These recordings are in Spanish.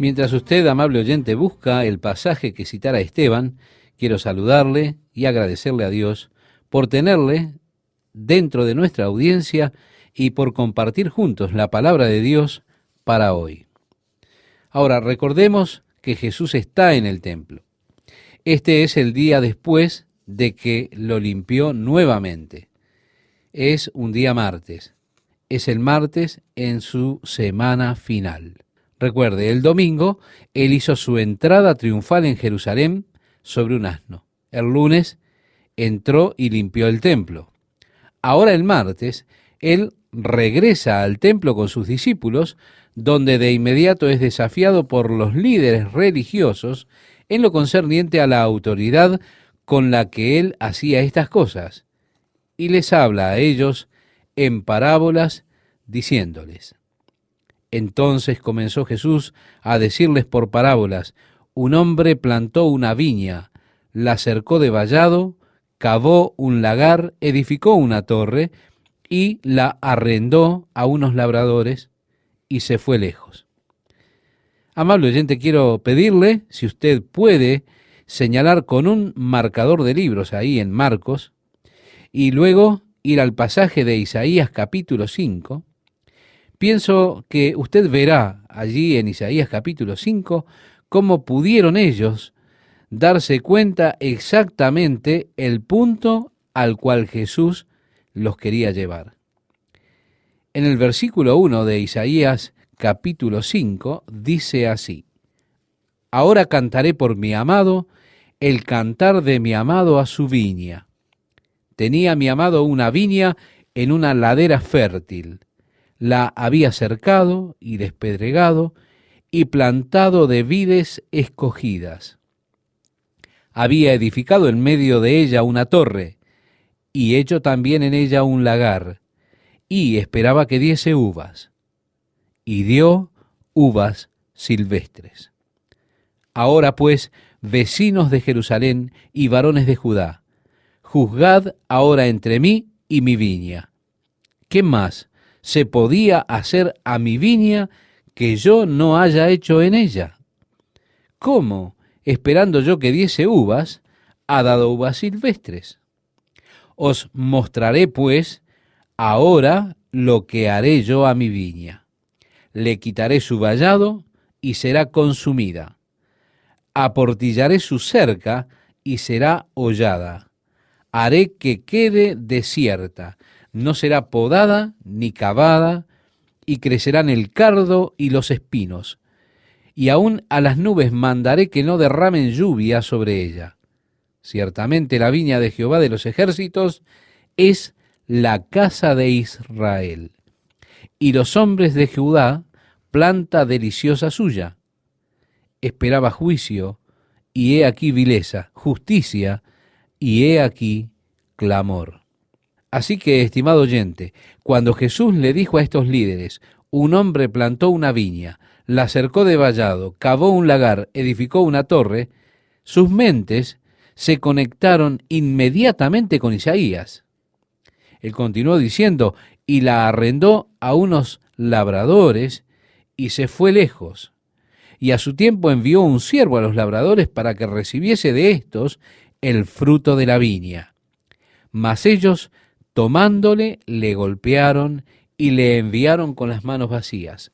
Mientras usted, amable oyente, busca el pasaje que citara Esteban, quiero saludarle y agradecerle a Dios por tenerle dentro de nuestra audiencia y por compartir juntos la palabra de Dios para hoy. Ahora, recordemos que Jesús está en el templo. Este es el día después de que lo limpió nuevamente. Es un día martes. Es el martes en su semana final. Recuerde, el domingo él hizo su entrada triunfal en Jerusalén sobre un asno. El lunes entró y limpió el templo. Ahora el martes él regresa al templo con sus discípulos, donde de inmediato es desafiado por los líderes religiosos en lo concerniente a la autoridad con la que él hacía estas cosas, y les habla a ellos en parábolas, diciéndoles: Entonces comenzó Jesús a decirles por parábolas: un hombre plantó una viña, la cercó de vallado, cavó un lagar, edificó una torre y la arrendó a unos labradores y se fue lejos. Amable oyente, quiero pedirle, si usted puede, señalar con un marcador de libros ahí en Marcos y luego ir al pasaje de Isaías capítulo 5. Pienso que usted verá allí en Isaías capítulo 5 cómo pudieron ellos darse cuenta exactamente el punto al cual Jesús los quería llevar. En el versículo 1 de Isaías capítulo 5 dice así: Ahora cantaré por mi amado, el cantar de mi amado a su viña. Tenía mi amado una viña en una ladera fértil. La había cercado y despedregado y plantado de vides escogidas. Había edificado en medio de ella una torre y hecho también en ella un lagar, y esperaba que diese uvas, y dio uvas silvestres. Ahora pues, vecinos de Jerusalén y varones de Judá, juzgad ahora entre mí y mi viña. ¿Qué más se podía hacer a mi viña que yo no haya hecho en ella? ¿Cómo, esperando yo que diese uvas, ha dado uvas silvestres? Os mostraré, pues, ahora lo que haré yo a mi viña. Le quitaré su vallado y será consumida. Aportillaré su cerca y será hollada. Haré que quede desierta, no será podada ni cavada, y crecerán el cardo y los espinos. Y aún a las nubes mandaré que no derramen lluvia sobre ella. Ciertamente la viña de Jehová de los ejércitos es la casa de Israel, y los hombres de Judá planta deliciosa suya. Esperaba juicio, y he aquí vileza, justicia, y he aquí clamor. Así que, estimado oyente, cuando Jesús le dijo a estos líderes: un hombre plantó una viña, la cercó de vallado, cavó un lagar, edificó una torre, sus mentes se conectaron inmediatamente con Isaías. Él continuó diciendo: y la arrendó a unos labradores y se fue lejos. Y a su tiempo envió un siervo a los labradores para que recibiese de éstos el fruto de la viña. Mas ellos, tomándole, le golpearon y le enviaron con las manos vacías.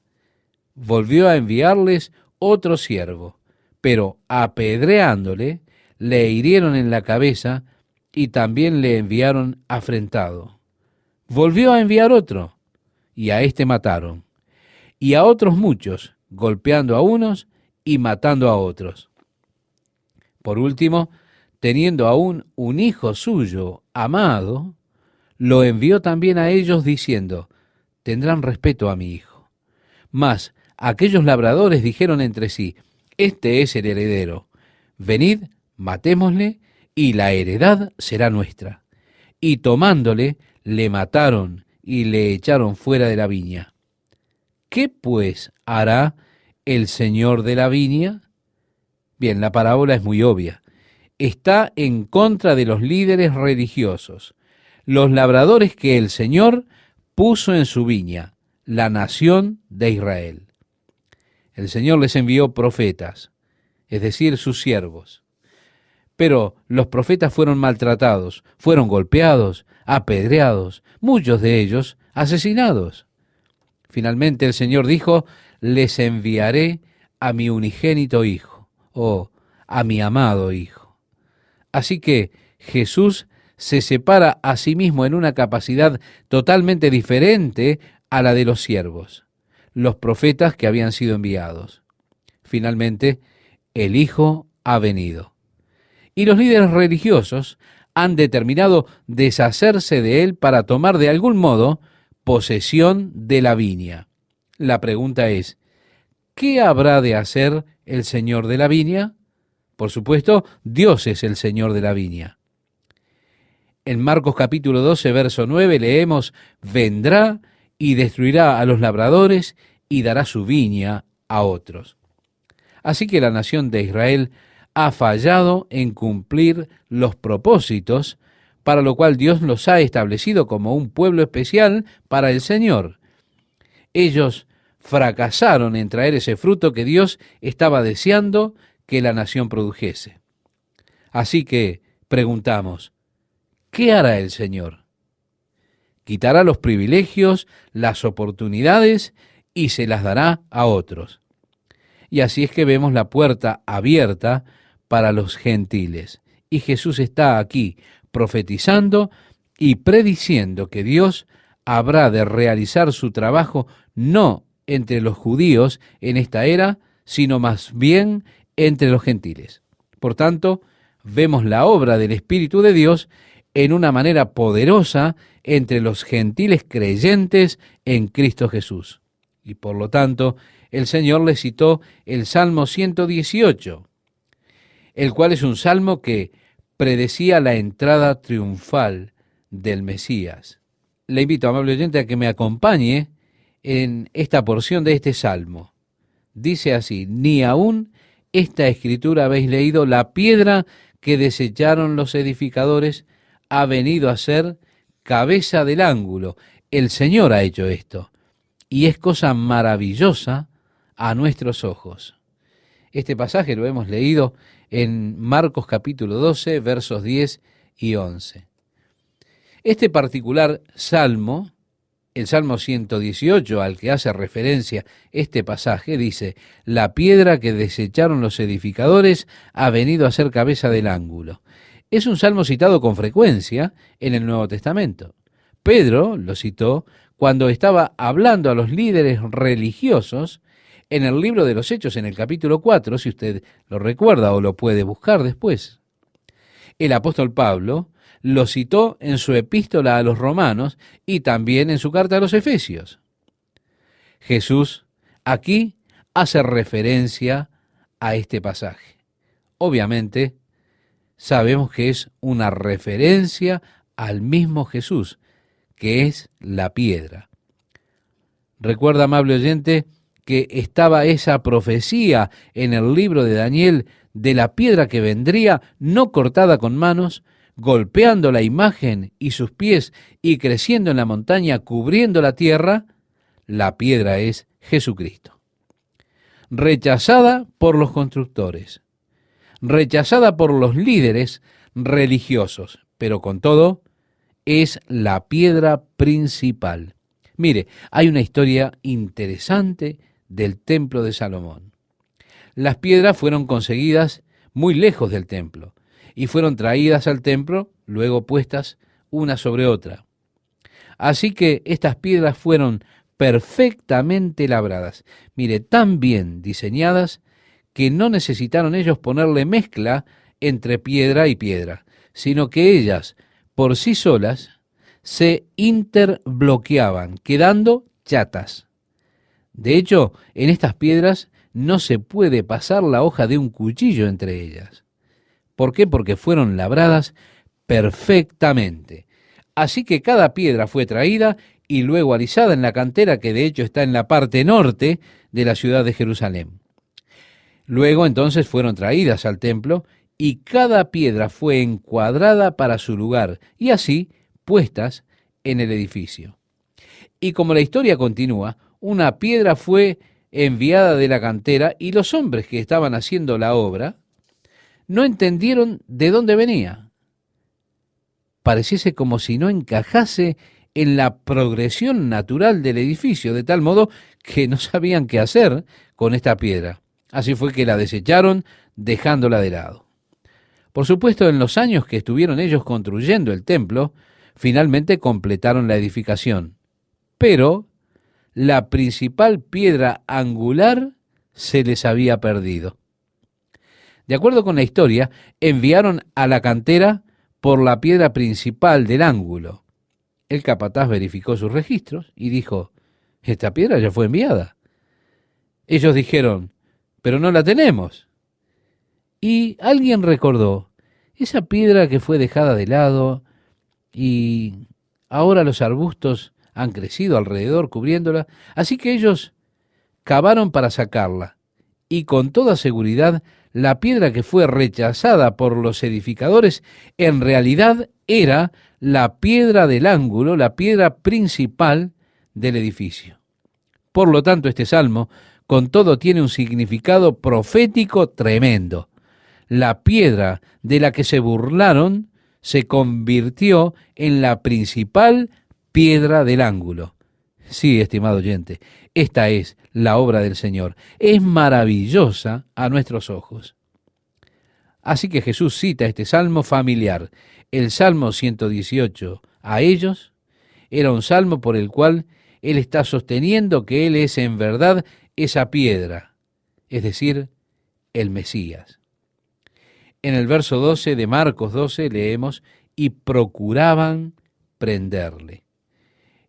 Volvió a enviarles otro siervo, pero apedreándole, le hirieron en la cabeza y también le enviaron afrentado. Volvió a enviar otro, y a éste mataron, y a otros muchos, golpeando a unos y matando a otros. Por último, teniendo aún un hijo suyo amado, lo envió también a ellos diciendo: tendrán respeto a mi hijo. Mas aquellos labradores dijeron entre sí: este es el heredero, venid, matémosle, y la heredad será nuestra. Y tomándole, le mataron y le echaron fuera de la viña. ¿Qué pues hará el señor de la viña? Bien, la parábola es muy obvia. Está en contra de los líderes religiosos, los labradores que el Señor puso en su viña, la nación de Israel. El Señor les envió profetas, es decir, sus siervos. Pero los profetas fueron maltratados, fueron golpeados, apedreados, muchos de ellos asesinados. Finalmente el Señor dijo, les enviaré a mi unigénito Hijo, o a mi amado Hijo. Así que Jesús se separa a sí mismo en una capacidad totalmente diferente a la de los siervos, los profetas que habían sido enviados. Finalmente, el Hijo ha venido. Y los líderes religiosos han determinado deshacerse de él para tomar de algún modo posesión de la viña. La pregunta es, ¿qué habrá de hacer el Señor de la viña? Por supuesto, Dios es el Señor de la viña. En Marcos capítulo 12, verso 9 leemos, vendrá y destruirá a los labradores y dará su viña a otros. Así que la nación de Israel ha fallado en cumplir los propósitos para lo cual Dios los ha establecido como un pueblo especial para el Señor. Ellos fracasaron en traer ese fruto que Dios estaba deseando que la nación produjese. Así que preguntamos, ¿qué hará el Señor? Quitará los privilegios, las oportunidades y se las dará a otros. Y así es que vemos la puerta abierta para los gentiles. Y Jesús está aquí profetizando y prediciendo que Dios habrá de realizar su trabajo no entre los judíos en esta era, sino más bien entre los gentiles. Por tanto, vemos la obra del Espíritu de Dios en una manera poderosa entre los gentiles creyentes en Cristo Jesús. Y por lo tanto, el Señor le citó el Salmo 118, el cual es un salmo que predecía la entrada triunfal del Mesías. Le invito, amable oyente, a que me acompañe en esta porción de este salmo. Dice así, ni aún esta escritura habéis leído, la piedra que desecharon los edificadores ha venido a ser cabeza del ángulo. El Señor ha hecho esto, y es cosa maravillosa a nuestros ojos. Este pasaje lo hemos leído en Marcos capítulo 12, versos 10 y 11. Este particular salmo, el Salmo 118, al que hace referencia este pasaje, dice, la piedra que desecharon los edificadores ha venido a ser cabeza del ángulo. Es un salmo citado con frecuencia en el Nuevo Testamento. Pedro lo citó cuando estaba hablando a los líderes religiosos en el libro de los Hechos, en el capítulo 4, si usted lo recuerda o lo puede buscar después. El apóstol Pablo lo citó en su epístola a los romanos y también en su carta a los efesios. Jesús aquí hace referencia a este pasaje. Obviamente, sabemos que es una referencia al mismo Jesús, que es la piedra. Recuerda, amable oyente, que estaba esa profecía en el libro de Daniel de la piedra que vendría no cortada con manos, golpeando la imagen y sus pies y creciendo en la montaña, cubriendo la tierra. La piedra es Jesucristo. Rechazada por los constructores, rechazada por los líderes religiosos, pero con todo, es la piedra principal. Mire, hay una historia interesante del templo de Salomón. Las piedras fueron conseguidas muy lejos del templo y fueron traídas al templo, luego puestas una sobre otra. Así que estas piedras fueron perfectamente labradas. Mire, tan bien diseñadas que no necesitaron ellos ponerle mezcla entre piedra y piedra, sino que ellas, por sí solas, se interbloqueaban, quedando chatas. De hecho, en estas piedras no se puede pasar la hoja de un cuchillo entre ellas. ¿Por qué? Porque fueron labradas perfectamente. Así que cada piedra fue traída y luego alisada en la cantera, que de hecho está en la parte norte de la ciudad de Jerusalén. Luego entonces fueron traídas al templo y cada piedra fue encuadrada para su lugar y así puestas en el edificio. Y como la historia continúa, una piedra fue enviada de la cantera, y los hombres que estaban haciendo la obra no entendieron de dónde venía. Pareciese como si no encajase en la progresión natural del edificio, de tal modo que no sabían qué hacer con esta piedra. Así fue que la desecharon, dejándola de lado. Por supuesto, en los años que estuvieron ellos construyendo el templo, finalmente completaron la edificación. Pero la principal piedra angular se les había perdido. De acuerdo con la historia, enviaron a la cantera por la piedra principal del ángulo. El capataz verificó sus registros y dijo: esta piedra ya fue enviada. Ellos dijeron: pero no la tenemos. Y alguien recordó: esa piedra que fue dejada de lado y ahora los arbustos han crecido alrededor cubriéndola. Así que ellos cavaron para sacarla, y con toda seguridad la piedra que fue rechazada por los edificadores en realidad era la piedra del ángulo, la piedra principal del edificio. Por lo tanto, este salmo con todo tiene un significado profético tremendo. La piedra de la que se burlaron se convirtió en la principal piedra del ángulo. Sí, estimado oyente, esta es la obra del Señor. Es maravillosa a nuestros ojos. Así que Jesús cita este salmo familiar, el Salmo 118, a ellos. Era un salmo por el cual Él está sosteniendo que Él es en verdad esa piedra, es decir, el Mesías. En el verso 12 de Marcos 12 leemos: y procuraban prenderle.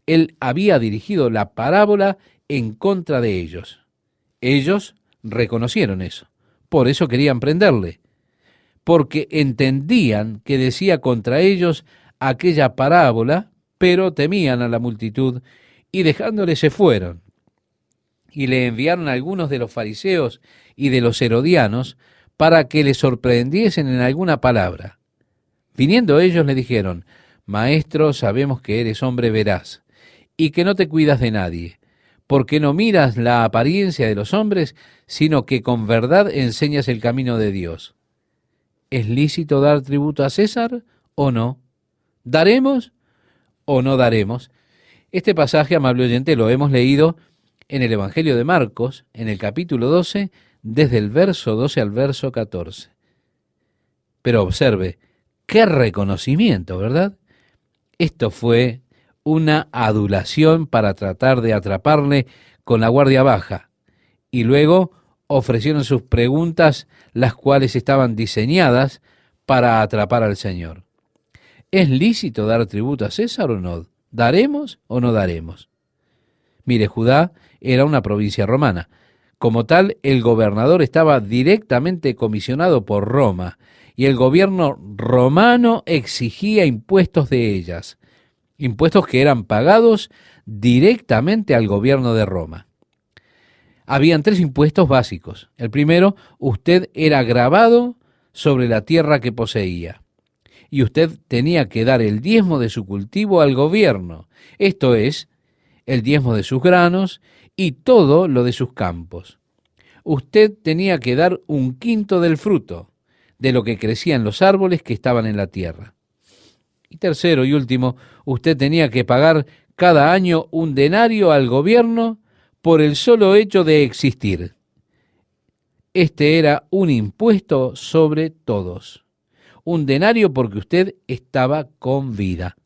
Él había dirigido la parábola en contra de ellos. Ellos reconocieron eso. Por eso querían prenderle, porque entendían que decía contra ellos aquella parábola, pero temían a la multitud y dejándole se fueron. Y le enviaron a algunos de los fariseos y de los herodianos para que le sorprendiesen en alguna palabra. Viniendo ellos le dijeron: Maestro, sabemos que eres hombre veraz y que no te cuidas de nadie, porque no miras la apariencia de los hombres, sino que con verdad enseñas el camino de Dios. ¿Es lícito dar tributo a César o no? ¿Daremos o no daremos? Este pasaje, amable oyente, lo hemos leído en el Evangelio de Marcos, en el capítulo 12, desde el verso 12 al verso 14. Pero observe, qué reconocimiento, ¿verdad? Esto fue una adulación para tratar de atraparle con la guardia baja, y luego ofrecieron sus preguntas, las cuales estaban diseñadas para atrapar al Señor. ¿Es lícito dar tributo a César o no? ¿Daremos o no daremos? Mire, Judá era una provincia romana. Como tal, el gobernador estaba directamente comisionado por Roma, y el gobierno romano exigía impuestos de ellas, impuestos que eran pagados directamente al gobierno de Roma. Habían 3 impuestos básicos. El primero: usted era gravado sobre la tierra que poseía, y usted tenía que dar el diezmo de su cultivo al gobierno, esto es, el diezmo de sus granos y todo lo de sus campos. Usted tenía que dar 1/5 del fruto, de lo que crecían los árboles que estaban en la tierra. Y tercero y último, usted tenía que pagar cada año 1 denario al gobierno por el solo hecho de existir. Este era un impuesto sobre todos. 1 denario porque usted estaba con vida.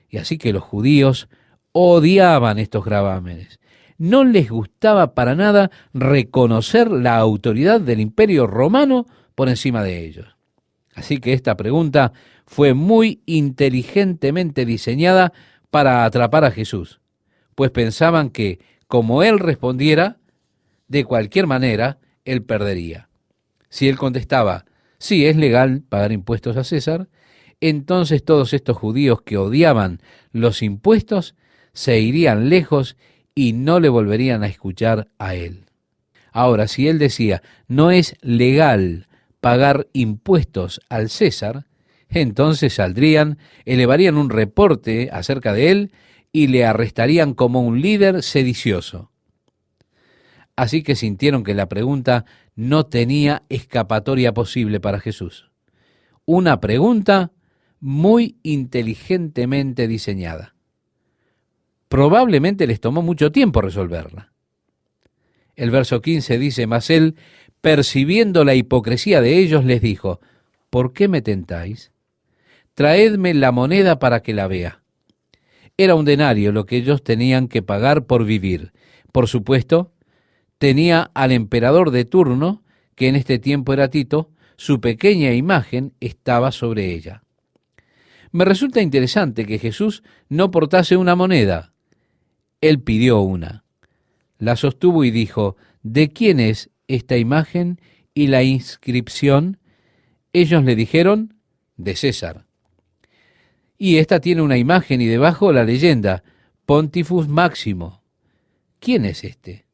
Y así que los judíos odiaban estos gravámenes. No les gustaba para nada reconocer la autoridad del Imperio Romano por encima de ellos. Así que esta pregunta fue muy inteligentemente diseñada para atrapar a Jesús, pues pensaban que, como él respondiera, de cualquier manera, él perdería. Si él contestaba: sí, es legal pagar impuestos a César, entonces todos estos judíos que odiaban los impuestos se irían lejos y no le volverían a escuchar a él. Ahora, si él decía: no es legal pagar impuestos al César, entonces saldrían, elevarían un reporte acerca de él y le arrestarían como un líder sedicioso. Así que sintieron que la pregunta no tenía escapatoria posible para Jesús. Una pregunta muy inteligentemente diseñada. Probablemente les tomó mucho tiempo resolverla. El verso 15 dice: mas él, percibiendo la hipocresía de ellos, les dijo: ¿por qué me tentáis? Traedme la moneda para que la vea. Era un denario lo que ellos tenían que pagar por vivir. Por supuesto, tenía al emperador de turno, que en este tiempo era Tito, su pequeña imagen estaba sobre ella. Me resulta interesante que Jesús no portase una moneda. Él pidió una. La sostuvo y dijo: ¿de quién es esta imagen y la inscripción? Ellos le dijeron: de César. Y esta tiene una imagen y debajo la leyenda: Pontifex Máximo. ¿Quién es este?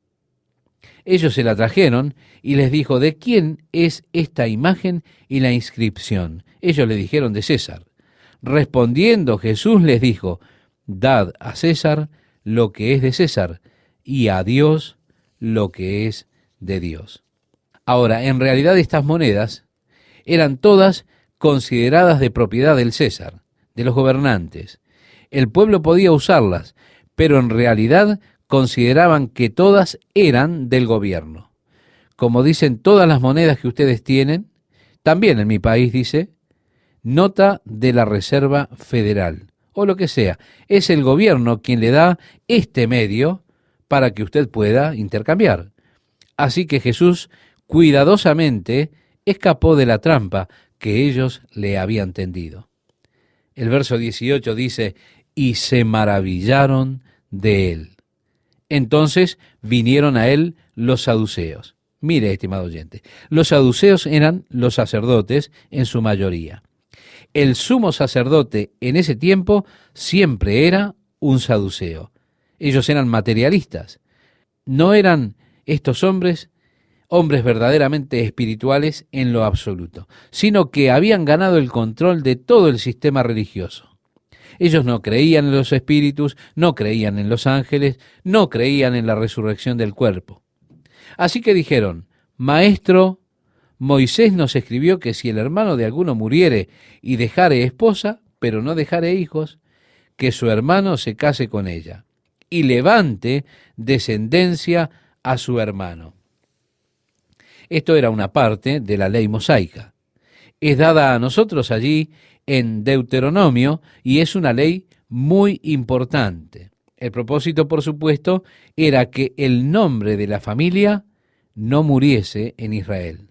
Ellos se la trajeron y les dijo: ¿de quién es esta imagen y la inscripción? Ellos le dijeron: de César. Respondiendo Jesús les dijo: dad a César lo que es de César, y a Dios lo que es de Dios. Ahora, en realidad estas monedas eran todas consideradas de propiedad del César, de los gobernantes. El pueblo podía usarlas, pero en realidad consideraban que todas eran del gobierno. Como dicen todas las monedas que ustedes tienen, también en mi país dice nota de la Reserva Federal, o lo que sea. Es el gobierno quien le da este medio para que usted pueda intercambiar. Así que Jesús cuidadosamente escapó de la trampa que ellos le habían tendido. El verso 18 dice: y se maravillaron de él. Entonces vinieron a él los saduceos. Mire, estimado oyente, los saduceos eran los sacerdotes en su mayoría. El sumo sacerdote en ese tiempo siempre era un saduceo. Ellos eran materialistas. No eran estos hombres verdaderamente espirituales en lo absoluto, sino que habían ganado el control de todo el sistema religioso. Ellos no creían en los espíritus, no creían en los ángeles, no creían en la resurrección del cuerpo. Así que dijeron: Maestro, Moisés nos escribió que si el hermano de alguno muriere y dejare esposa, pero no dejare hijos, que su hermano se case con ella y levante descendencia a su hermano. Esto era una parte de la ley mosaica. Es dada a nosotros allí en Deuteronomio y es una ley muy importante. El propósito, por supuesto, era que el nombre de la familia no muriese en Israel.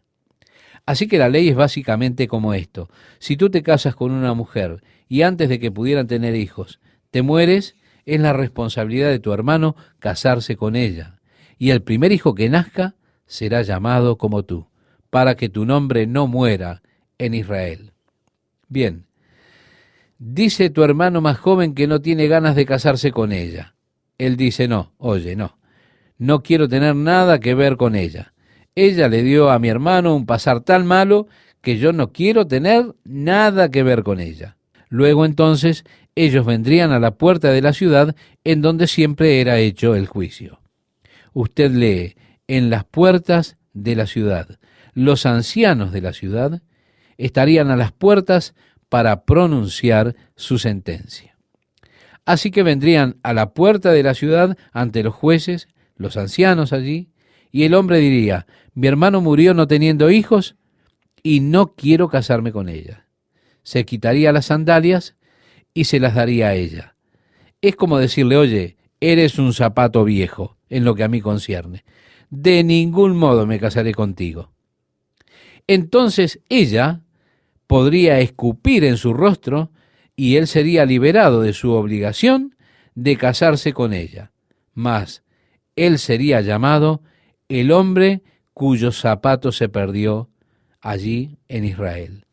Así que la ley es básicamente como esto: si tú te casas con una mujer y antes de que pudieran tener hijos te mueres, es la responsabilidad de tu hermano casarse con ella, y el primer hijo que nazca será llamado como tú, para que tu nombre no muera en Israel. Bien, dice tu hermano más joven que no tiene ganas de casarse con ella. Él dice: no quiero tener nada que ver con ella. Ella le dio a mi hermano un pasar tan malo que yo no quiero tener nada que ver con ella. Luego entonces ellos vendrían a la puerta de la ciudad en donde siempre era hecho el juicio. Usted lee: en las puertas de la ciudad. Los ancianos de la ciudad estarían a las puertas para pronunciar su sentencia. Así que vendrían a la puerta de la ciudad ante los jueces, los ancianos allí, y el hombre diría: mi hermano murió no teniendo hijos y no quiero casarme con ella. Se quitaría las sandalias y se las daría a ella. Es como decirle: oye, eres un zapato viejo en lo que a mí concierne. De ningún modo me casaré contigo. Entonces ella podría escupir en su rostro y él sería liberado de su obligación de casarse con ella. Mas él sería llamado el hombre cuyo zapato se perdió allí en Israel.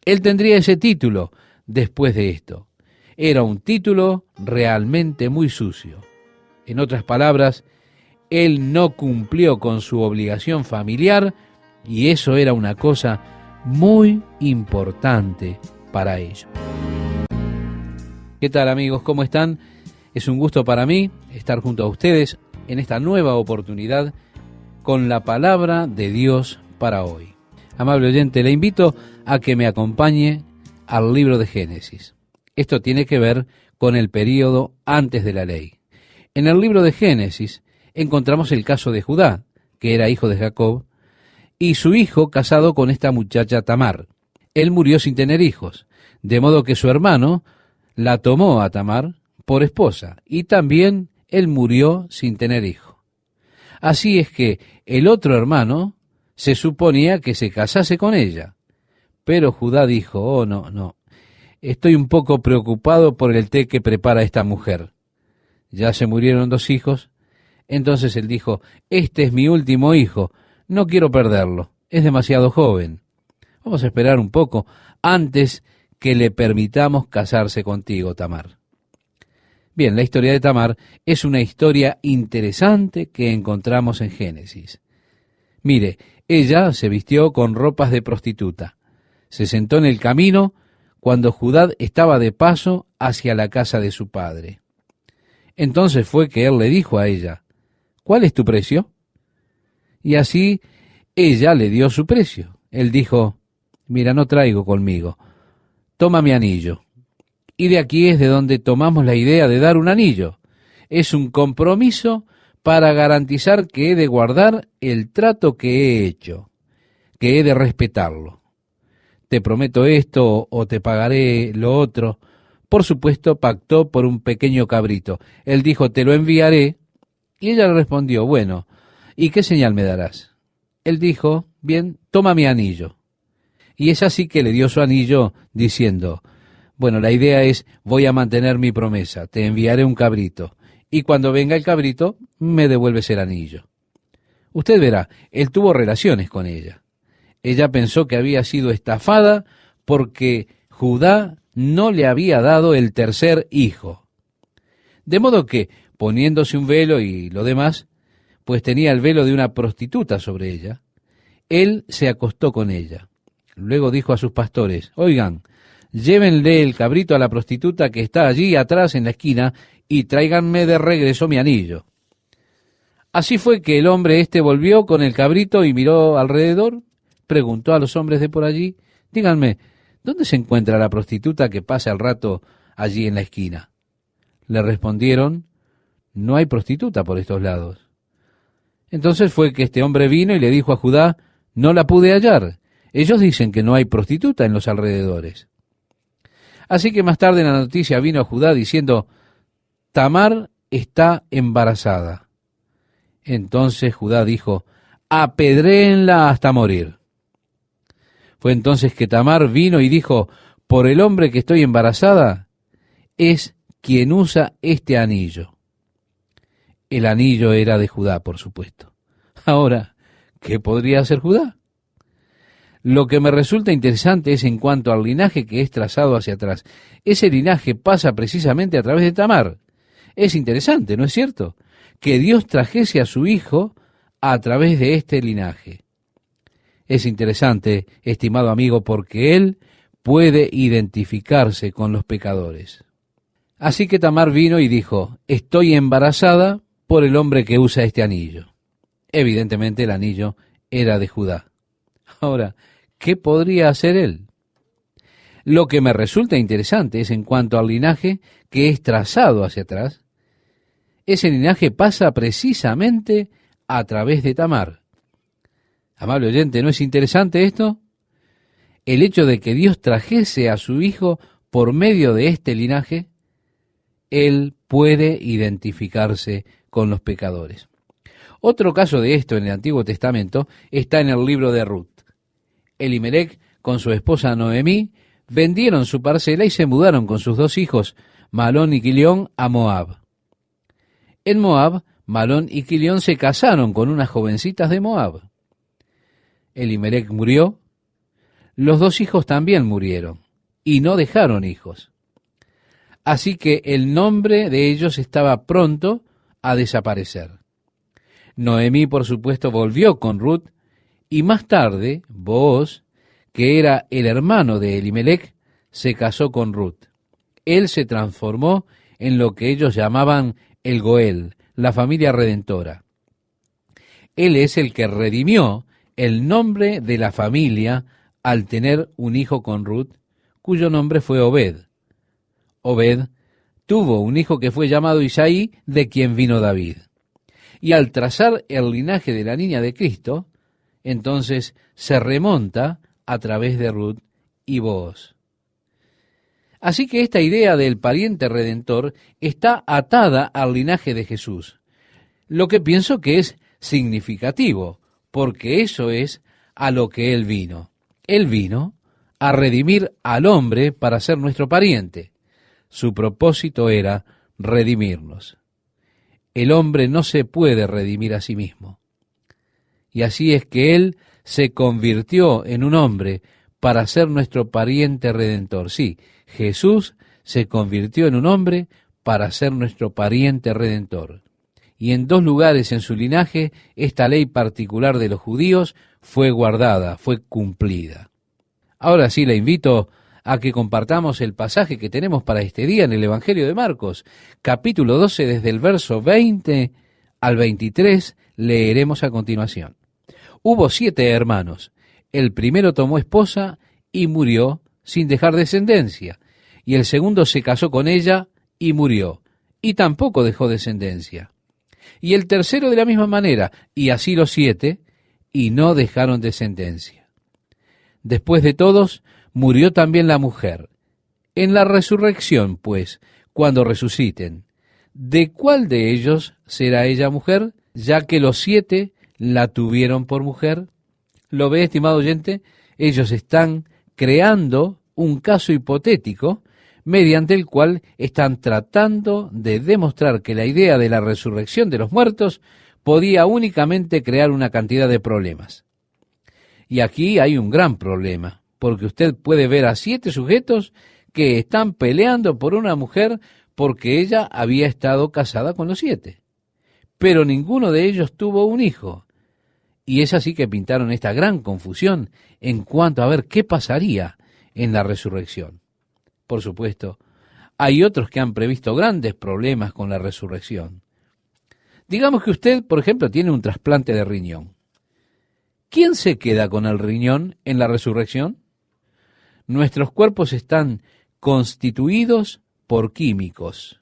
Él tendría ese título después de esto. Era un título realmente muy sucio. En otras palabras, él no cumplió con su obligación familiar y eso era una cosa muy importante para ellos. ¿Qué tal, amigos? ¿Cómo están? Es un gusto para mí estar junto a ustedes en esta nueva oportunidad con la palabra de Dios para hoy. Amable oyente, le invito a que me acompañe al libro de Génesis. Esto tiene que ver con el período antes de la ley. En el libro de Génesis encontramos el caso de Judá, que era hijo de Jacob, y su hijo casado con esta muchacha Tamar. Él murió sin tener hijos, de modo que su hermano la tomó a Tamar por esposa, y también él murió sin tener hijo. Así es que el otro hermano se suponía que se casase con ella, pero Judá dijo, oh, no, estoy un poco preocupado por el té que prepara esta mujer. Ya se murieron 2 hijos, entonces él dijo, este es mi último hijo, no quiero perderlo, es demasiado joven. Vamos a esperar un poco antes que le permitamos casarse contigo, Tamar. Bien, la historia de Tamar es una historia interesante que encontramos en Génesis. Mire, ella se vistió con ropas de prostituta. Se sentó en el camino cuando Judá estaba de paso hacia la casa de su padre. Entonces fue que él le dijo a ella, ¿cuál es tu precio? Y así ella le dio su precio. Él dijo, mira, no traigo conmigo, toma mi anillo. Y de aquí es de donde tomamos la idea de dar un anillo. Es un compromiso para garantizar que he de guardar el trato que he hecho, que he de respetarlo. Te prometo esto o te pagaré lo otro. Por supuesto, pactó por un pequeño cabrito. Él dijo, te lo enviaré. Y ella le respondió, bueno, ¿y qué señal me darás? Él dijo, bien, toma mi anillo. Y es así que le dio su anillo diciendo, bueno, la idea es, voy a mantener mi promesa, te enviaré un cabrito, y cuando venga el cabrito, me devuelves el anillo. Usted verá, él tuvo relaciones con ella. Ella pensó que había sido estafada porque Judá no le había dado el tercer hijo. De modo que, poniéndose un velo y lo demás, pues tenía el velo de una prostituta sobre ella, él se acostó con ella. Luego dijo a sus pastores, oigan, llévenle el cabrito a la prostituta que está allí atrás en la esquina y tráiganme de regreso mi anillo. Así fue que el hombre volvió con el cabrito y miró alrededor, preguntó a los hombres de por allí, díganme, ¿dónde se encuentra la prostituta que pasa el rato allí en la esquina? Le respondieron, no hay prostituta por estos lados. Entonces fue que este hombre vino y le dijo a Judá, no la pude hallar. Ellos dicen que no hay prostituta en los alrededores. Así que más tarde la noticia vino a Judá diciendo, Tamar está embarazada. Entonces Judá dijo, apedréenla hasta morir. Fue entonces que Tamar vino y dijo, por el hombre que estoy embarazada, es quien usa este anillo. El anillo era de Judá, por supuesto. Ahora, ¿qué podría hacer Judá? Lo que me resulta interesante es en cuanto al linaje que es trazado hacia atrás. Ese linaje pasa precisamente a través de Tamar. Es interesante, ¿no es cierto? Que Dios trajese a su hijo a través de este linaje. Es interesante, estimado amigo, porque él puede identificarse con los pecadores. Así que Tamar vino y dijo, estoy embarazada por el hombre que usa este anillo. Evidentemente el anillo era de Judá. Ahora, ¿qué podría hacer él? Lo que me resulta interesante es en cuanto al linaje que es trazado hacia atrás. Ese linaje pasa precisamente a través de Tamar. Amable oyente, ¿no es interesante esto? El hecho de que Dios trajese a su hijo por medio de este linaje, él puede identificarse con los pecadores. Otro caso de esto en el Antiguo Testamento está en el libro de Ruth. Elimelec con su esposa Noemí vendieron su parcela y se mudaron con sus 2 hijos, Malón y Quilión, a Moab. En Moab, Malón y Quilión se casaron con unas jovencitas de Moab. Elimelec murió, los 2 hijos también murieron, y no dejaron hijos. Así que el nombre de ellos estaba pronto a desaparecer. Noemí, por supuesto, volvió con Ruth, y más tarde, Booz, que era el hermano de Elimelec, se casó con Ruth. Él se transformó en lo que ellos llamaban el Goel, la familia redentora. Él es el que redimió el nombre de la familia al tener un hijo con Ruth, cuyo nombre fue Obed. Obed tuvo un hijo que fue llamado Isaí, de quien vino David. Y al trazar el linaje de la niña de Cristo, entonces se remonta a través de Ruth y Booz. Así que esta idea del pariente redentor está atada al linaje de Jesús, lo que pienso que es significativo, porque eso es a lo que Él vino. Él vino a redimir al hombre para ser nuestro pariente. Su propósito era redimirnos. El hombre no se puede redimir a sí mismo. Y así es que Él se convirtió en un hombre para ser nuestro pariente redentor. Sí, Jesús se convirtió en un hombre para ser nuestro pariente redentor. Y en dos lugares en su linaje, esta ley particular de los judíos fue guardada, fue cumplida. Ahora sí le invito a que compartamos el pasaje que tenemos para este día en el Evangelio de Marcos, capítulo 12, desde el verso 20 al 23, leeremos a continuación. Hubo 7 hermanos. El primero tomó esposa y murió sin dejar descendencia, y el segundo se casó con ella y murió, y tampoco dejó descendencia. Y el tercero de la misma manera, y así los 7, y no dejaron descendencia. Después de todos, murió también la mujer. En la resurrección, pues, cuando resuciten, ¿de cuál de ellos será ella mujer, ya que los 7 la tuvieron por mujer? ¿Lo ve, estimado oyente? Ellos están creando un caso hipotético mediante el cual están tratando de demostrar que la idea de la resurrección de los muertos podía únicamente crear una cantidad de problemas. Y aquí hay un gran problema, porque usted puede ver a 7 sujetos que están peleando por una mujer porque ella había estado casada con los 7. Pero ninguno de ellos tuvo un hijo. Y es así que pintaron esta gran confusión en cuanto a ver qué pasaría en la resurrección. Por supuesto, hay otros que han previsto grandes problemas con la resurrección. Digamos que usted, por ejemplo, tiene un trasplante de riñón. ¿Quién se queda con el riñón en la resurrección? Nuestros cuerpos están constituidos por químicos.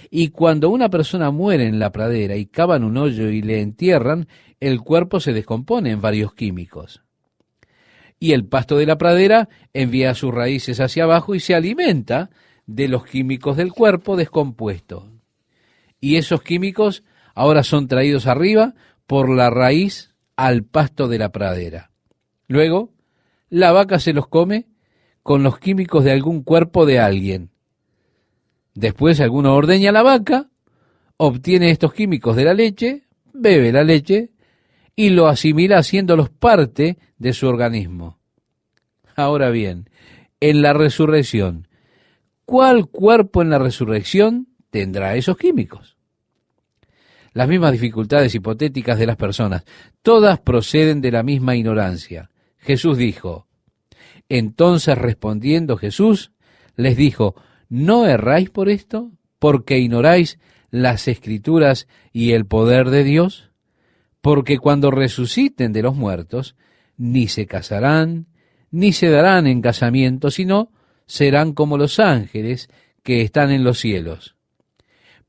Y cuando una persona muere en la pradera y cavan un hoyo y le entierran, el cuerpo se descompone en varios químicos. Y el pasto de la pradera envía sus raíces hacia abajo y se alimenta de los químicos del cuerpo descompuesto. Y esos químicos ahora son traídos arriba por la raíz al pasto de la pradera. Luego, la vaca se los come con los químicos de algún cuerpo de alguien. Después alguno ordeña la vaca, obtiene estos químicos de la leche, bebe la leche y lo asimila haciéndolos parte de su organismo. Ahora bien, en la resurrección, ¿cuál cuerpo en la resurrección tendrá esos químicos? Las mismas dificultades hipotéticas de las personas, todas proceden de la misma ignorancia. Jesús dijo, entonces respondiendo Jesús, les dijo, ¿no erráis por esto? ¿Porque ignoráis las Escrituras y el poder de Dios? Porque cuando resuciten de los muertos, ni se casarán, ni se darán en casamiento, sino serán como los ángeles que están en los cielos.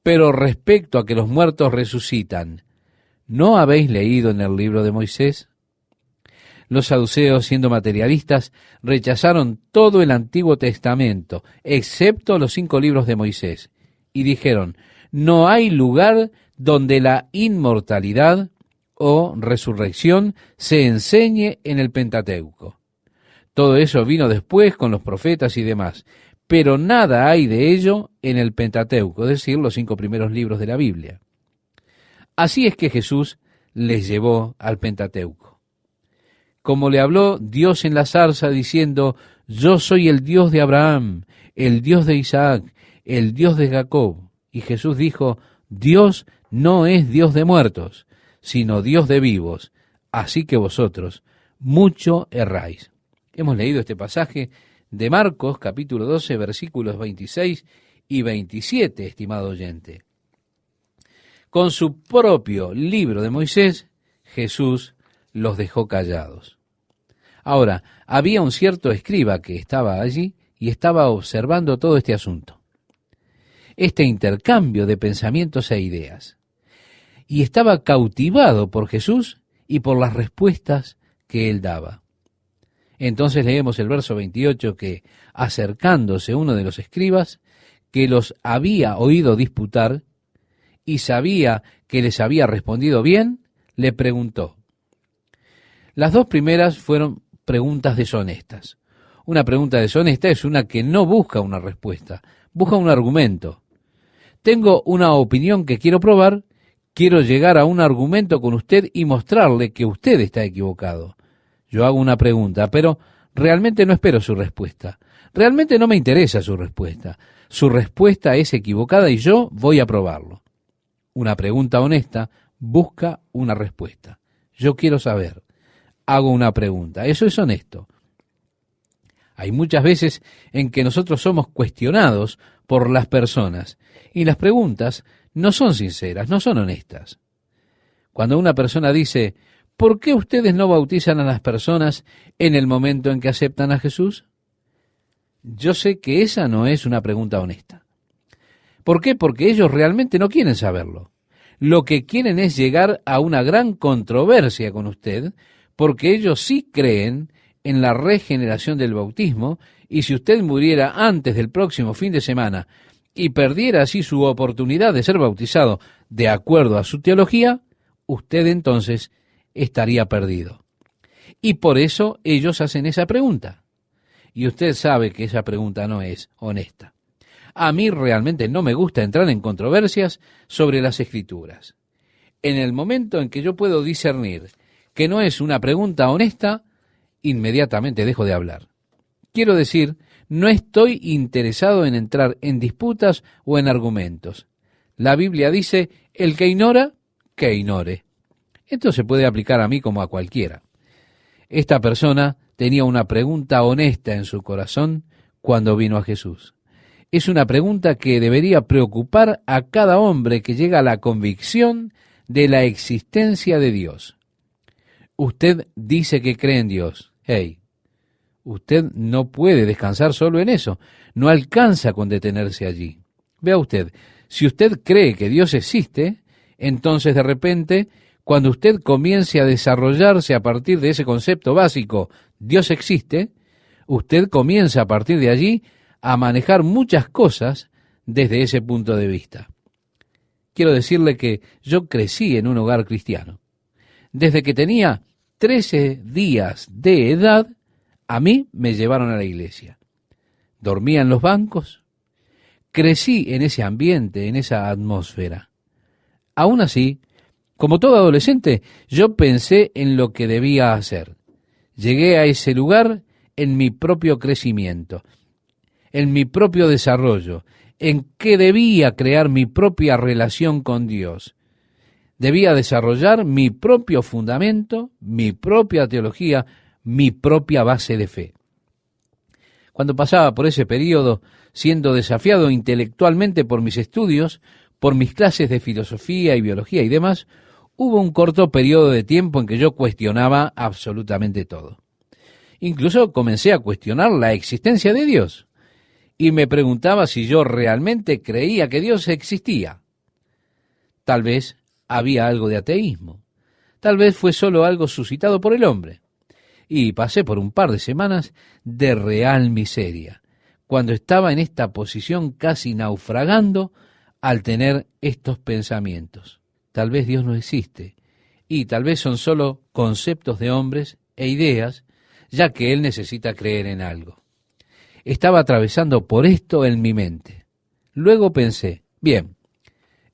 Pero respecto a que los muertos resucitan, ¿no habéis leído en el libro de Moisés? Los saduceos, siendo materialistas, rechazaron todo el Antiguo Testamento, excepto los 5 libros de Moisés, y dijeron, no hay lugar donde la inmortalidad o resurrección se enseñe en el Pentateuco. Todo eso vino después con los profetas y demás, pero nada hay de ello en el Pentateuco, es decir, los 5 primeros libros de la Biblia. Así es que Jesús les llevó al Pentateuco. Como le habló Dios en la zarza diciendo, yo soy el Dios de Abraham, el Dios de Isaac, el Dios de Jacob. Y Jesús dijo, Dios no es Dios de muertos, sino Dios de vivos. Así que vosotros mucho erráis. Hemos leído este pasaje de Marcos, capítulo 12, versículos 26 y 27, estimado oyente. Con su propio libro de Moisés, Jesús los dejó callados. Ahora, había un cierto escriba que estaba allí y estaba observando todo este asunto, este intercambio de pensamientos e ideas, y estaba cautivado por Jesús y por las respuestas que él daba. Entonces leemos el verso 28 que, acercándose uno de los escribas, que los había oído disputar y sabía que les había respondido bien, le preguntó. Las dos primeras fueron preguntas deshonestas. Una pregunta deshonesta es una que no busca una respuesta, busca un argumento. Tengo una opinión que quiero probar, quiero llegar a un argumento con usted y mostrarle que usted está equivocado. Yo hago una pregunta, pero realmente no espero su respuesta. Realmente no me interesa su respuesta. Su respuesta es equivocada y yo voy a probarlo. Una pregunta honesta busca una respuesta. Yo quiero saber. Hago una pregunta. Eso es honesto. Hay muchas veces en que nosotros somos cuestionados por las personas y las preguntas no son sinceras, no son honestas. Cuando una persona dice, ¿por qué ustedes no bautizan a las personas en el momento en que aceptan a Jesús? Yo sé que esa no es una pregunta honesta. ¿Por qué? Porque ellos realmente no quieren saberlo. Lo que quieren es llegar a una gran controversia con usted, porque ellos sí creen en la regeneración del bautismo, y si usted muriera antes del próximo fin de semana y perdiera así su oportunidad de ser bautizado de acuerdo a su teología, usted entonces estaría perdido. Y por eso ellos hacen esa pregunta. Y usted sabe que esa pregunta no es honesta. A mí realmente no me gusta entrar en controversias sobre las Escrituras. En el momento en que yo puedo discernir que no es una pregunta honesta, inmediatamente dejo de hablar. Quiero decir, no estoy interesado en entrar en disputas o en argumentos. La Biblia dice, el que ignora, que ignore. Esto se puede aplicar a mí como a cualquiera. Esta persona tenía una pregunta honesta en su corazón cuando vino a Jesús. Es una pregunta que debería preocupar a cada hombre que llega a la convicción de la existencia de Dios. Usted dice que cree en Dios. Hey, usted no puede descansar solo en eso. No alcanza con detenerse allí. Vea usted, si usted cree que Dios existe, entonces de repente, cuando usted comience a desarrollarse a partir de ese concepto básico, Dios existe, usted comienza a partir de allí a manejar muchas cosas desde ese punto de vista. Quiero decirle que yo crecí en un hogar cristiano. Desde que tenía 13 días de edad, a mí me llevaron a la iglesia. Dormía en los bancos. Crecí en ese ambiente, en esa atmósfera. Aún así, como todo adolescente, yo pensé en lo que debía hacer. Llegué a ese lugar en mi propio crecimiento, en mi propio desarrollo, en que debía crear mi propia relación con Dios. Debía desarrollar mi propio fundamento, mi propia teología, mi propia base de fe. Cuando pasaba por ese periodo, siendo desafiado intelectualmente por mis estudios, por mis clases de filosofía y biología y demás, hubo un corto periodo de tiempo en que yo cuestionaba absolutamente todo. Incluso comencé a cuestionar la existencia de Dios y me preguntaba si yo realmente creía que Dios existía. Tal vez había algo de ateísmo. Tal vez fue solo algo suscitado por el hombre. Y pasé por un par de semanas de real miseria, cuando estaba en esta posición casi naufragando al tener estos pensamientos. Tal vez Dios no existe, y tal vez son solo conceptos de hombres e ideas, ya que Él necesita creer en algo. Estaba atravesando por esto en mi mente. Luego pensé, bien,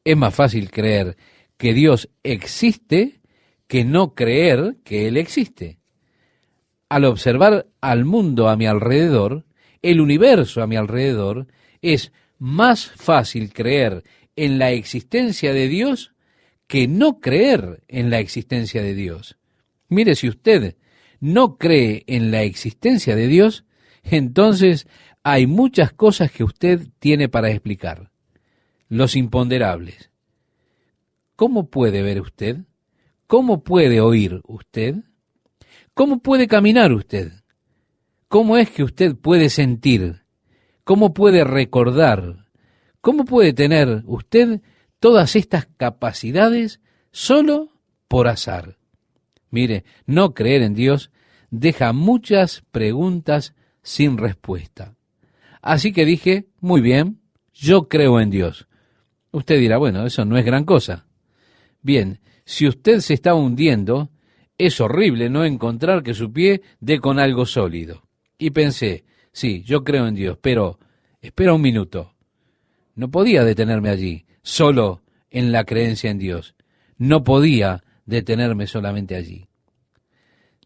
es más fácil creer que Dios existe que no creer que Él existe. Al observar al mundo a mi alrededor, el universo a mi alrededor, es más fácil creer en la existencia de Dios que no creer en la existencia de Dios. Mire, si usted no cree en la existencia de Dios, entonces hay muchas cosas que usted tiene para explicar. Los imponderables. ¿Cómo puede ver usted? ¿cómo puede oír usted? ¿Cómo puede caminar usted? ¿Cómo es que usted puede sentir? ¿Cómo puede recordar? ¿Cómo puede tener usted todas estas capacidades solo por azar? Mire, no creer en Dios deja muchas preguntas sin respuesta. Así que dije, muy bien, yo creo en Dios. Usted dirá, bueno, eso no es gran cosa. Bien, si usted se está hundiendo, es horrible no encontrar que su pie dé con algo sólido. Y pensé, sí, yo creo en Dios, pero espera un minuto. No podía detenerme allí, solo en la creencia en Dios. No podía detenerme solamente allí.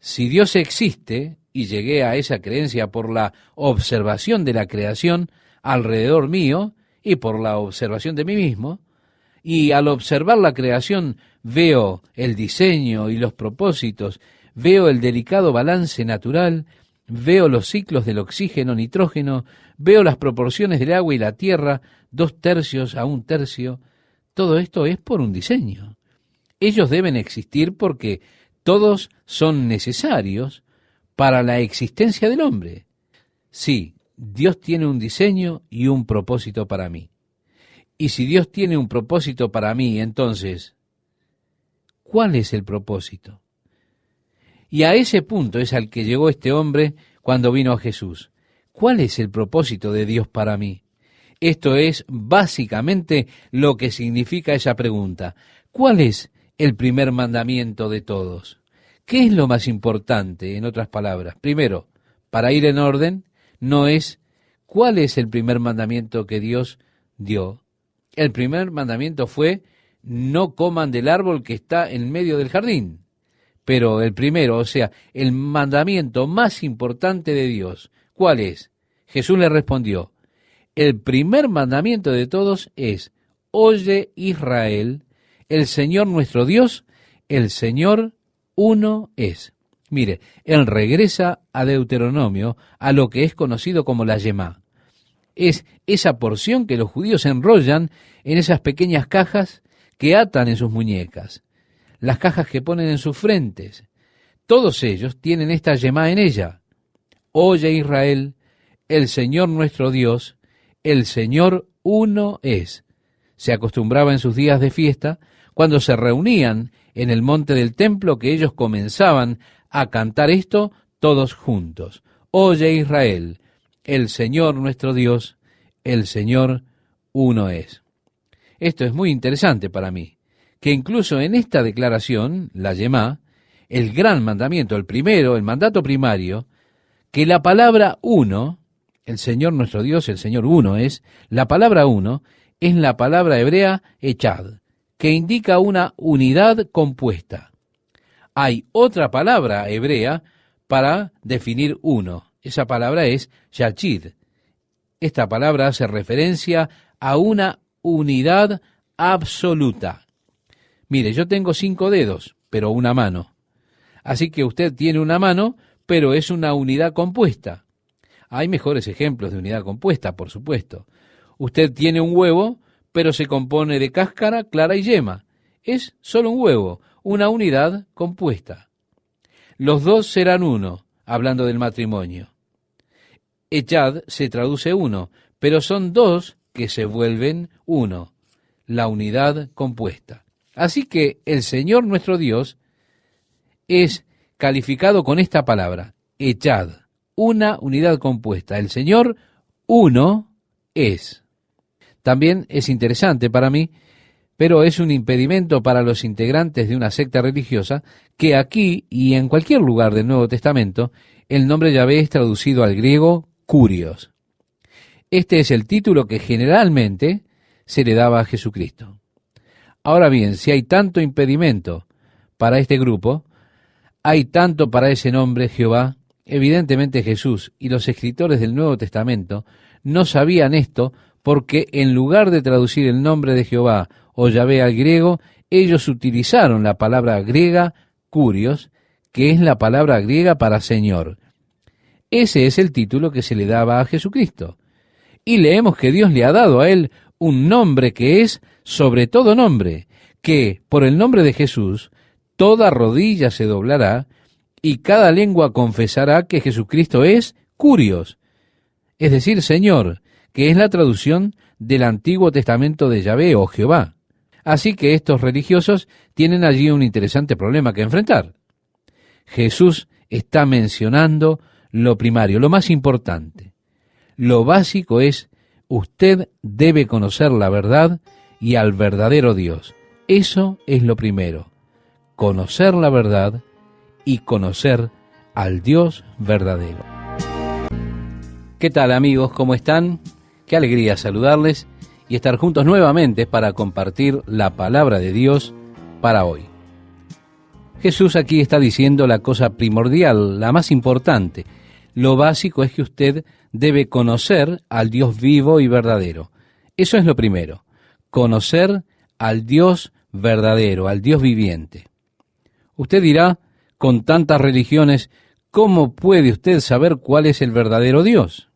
Si Dios existe, y llegué a esa creencia por la observación de la creación alrededor mío y por la observación de mí mismo, y al observar la creación veo el diseño y los propósitos, veo el delicado balance natural, veo los ciclos del oxígeno, nitrógeno, veo las proporciones del agua y la tierra, 2/3 a 1/3. Todo esto es por un diseño. Ellos deben existir porque todos son necesarios para la existencia del hombre. Sí, Dios tiene un diseño y un propósito para mí. Y si Dios tiene un propósito para mí, entonces, ¿cuál es el propósito? Y a ese punto es al que llegó este hombre cuando vino a Jesús. ¿Cuál es el propósito de Dios para mí? Esto es básicamente lo que significa esa pregunta. ¿Cuál es el primer mandamiento de todos? ¿Qué es lo más importante, en otras palabras? Primero, para ir en orden, no es ¿cuál es el primer mandamiento que Dios dio? El primer mandamiento fue no coman del árbol que está en medio del jardín. Pero el primero, o sea, el mandamiento más importante de Dios, ¿cuál es? Jesús le respondió, el primer mandamiento de todos es, oye Israel, el Señor nuestro Dios, el Señor uno es. Mire, él regresa a Deuteronomio, a lo que es conocido como la Yemá. Es esa porción que los judíos enrollan en esas pequeñas cajas que atan en sus muñecas, las cajas que ponen en sus frentes. Todos ellos tienen esta Yemá en ella. Oye Israel, el Señor nuestro Dios, el Señor uno es. Se acostumbraba en sus días de fiesta, cuando se reunían en el monte del templo, que ellos comenzaban a cantar esto todos juntos. Oye Israel, el Señor nuestro Dios, el Señor uno es. Esto es muy interesante para mí, que incluso en esta declaración, la Yemá, el gran mandamiento, el primero, el mandato primario, que la palabra uno, el Señor nuestro Dios, el Señor uno es, la palabra uno es la palabra hebrea echad, que indica una unidad compuesta. Hay otra palabra hebrea para definir uno. Esa palabra es yachid. Esta palabra hace referencia a una unidad absoluta. Mire, yo tengo 5 dedos, pero una mano. Así que usted tiene una mano, pero es una unidad compuesta. Hay mejores ejemplos de unidad compuesta, por supuesto. Usted tiene un huevo, pero se compone de cáscara, clara y yema. Es solo un huevo, una unidad compuesta. Los dos serán uno, hablando del matrimonio. Echad se traduce uno, pero son dos que se vuelven uno, la unidad compuesta. Así que el Señor nuestro Dios es calificado con esta palabra, echad, una unidad compuesta. El Señor uno es. También es interesante para mí, pero es un impedimento para los integrantes de una secta religiosa que aquí y en cualquier lugar del Nuevo Testamento el nombre Yahvé es traducido al griego Kurios. Este es el título que generalmente se le daba a Jesucristo. Ahora bien, si hay tanto impedimento para este grupo, hay tanto para ese nombre Jehová, evidentemente Jesús y los escritores del Nuevo Testamento no sabían esto, porque en lugar de traducir el nombre de Jehová o Yahvé al griego, ellos utilizaron la palabra griega Kurios, que es la palabra griega para Señor. Ese es el título que se le daba a Jesucristo. Y leemos que Dios le ha dado a él un nombre que es sobre todo nombre, que por el nombre de Jesús toda rodilla se doblará y cada lengua confesará que Jesucristo es Curios, es decir, Señor, que es la traducción del Antiguo Testamento de Yahvé o Jehová. Así que estos religiosos tienen allí un interesante problema que enfrentar. Jesús está mencionando lo primario, lo más importante. Lo básico es, usted debe conocer la verdad y al verdadero Dios. Eso es lo primero, conocer la verdad y conocer al Dios verdadero. ¿Qué tal, amigos? ¿Cómo están? Qué alegría saludarles y estar juntos nuevamente para compartir la palabra de Dios para hoy. Jesús aquí está diciendo la cosa primordial, la más importante. Lo básico es que usted debe conocer al Dios vivo y verdadero. Eso es lo primero, conocer al Dios verdadero, al Dios viviente. Usted dirá, con tantas religiones, ¿cómo puede usted saber cuál es el verdadero Dios?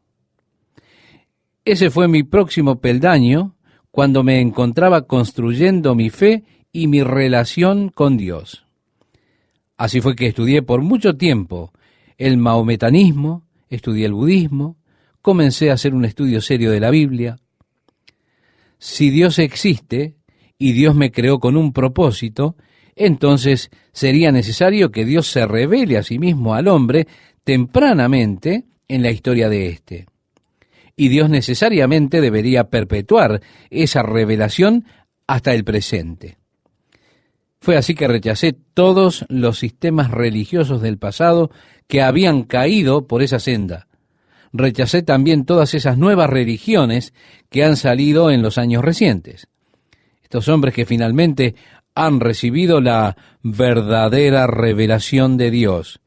Ese fue mi próximo peldaño cuando me encontraba construyendo mi fe y mi relación con Dios. Así fue que estudié por mucho tiempo el mahometanismo, estudié el budismo, comencé a hacer un estudio serio de la Biblia. Si Dios existe y Dios me creó con un propósito, entonces sería necesario que Dios se revele a sí mismo al hombre tempranamente en la historia de éste. Y Dios necesariamente debería perpetuar esa revelación hasta el presente. Fue así que rechacé todos los sistemas religiosos del pasado que habían caído por esa senda. Rechacé también todas esas nuevas religiones que han salido en los años recientes. Estos hombres que finalmente han recibido la verdadera revelación de Dios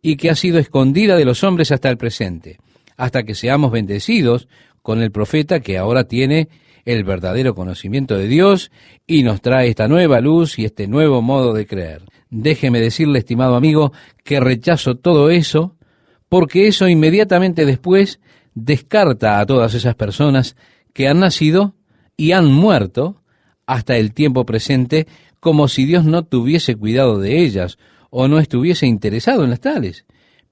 y que ha sido escondida de los hombres hasta el presente, hasta que seamos bendecidos con el profeta que ahora tiene el verdadero conocimiento de Dios y nos trae esta nueva luz y este nuevo modo de creer. Déjeme decirle, estimado amigo, que rechazo todo eso, porque eso inmediatamente después descarta a todas esas personas que han nacido y han muerto hasta el tiempo presente, como si Dios no tuviese cuidado de ellas o no estuviese interesado en las tales.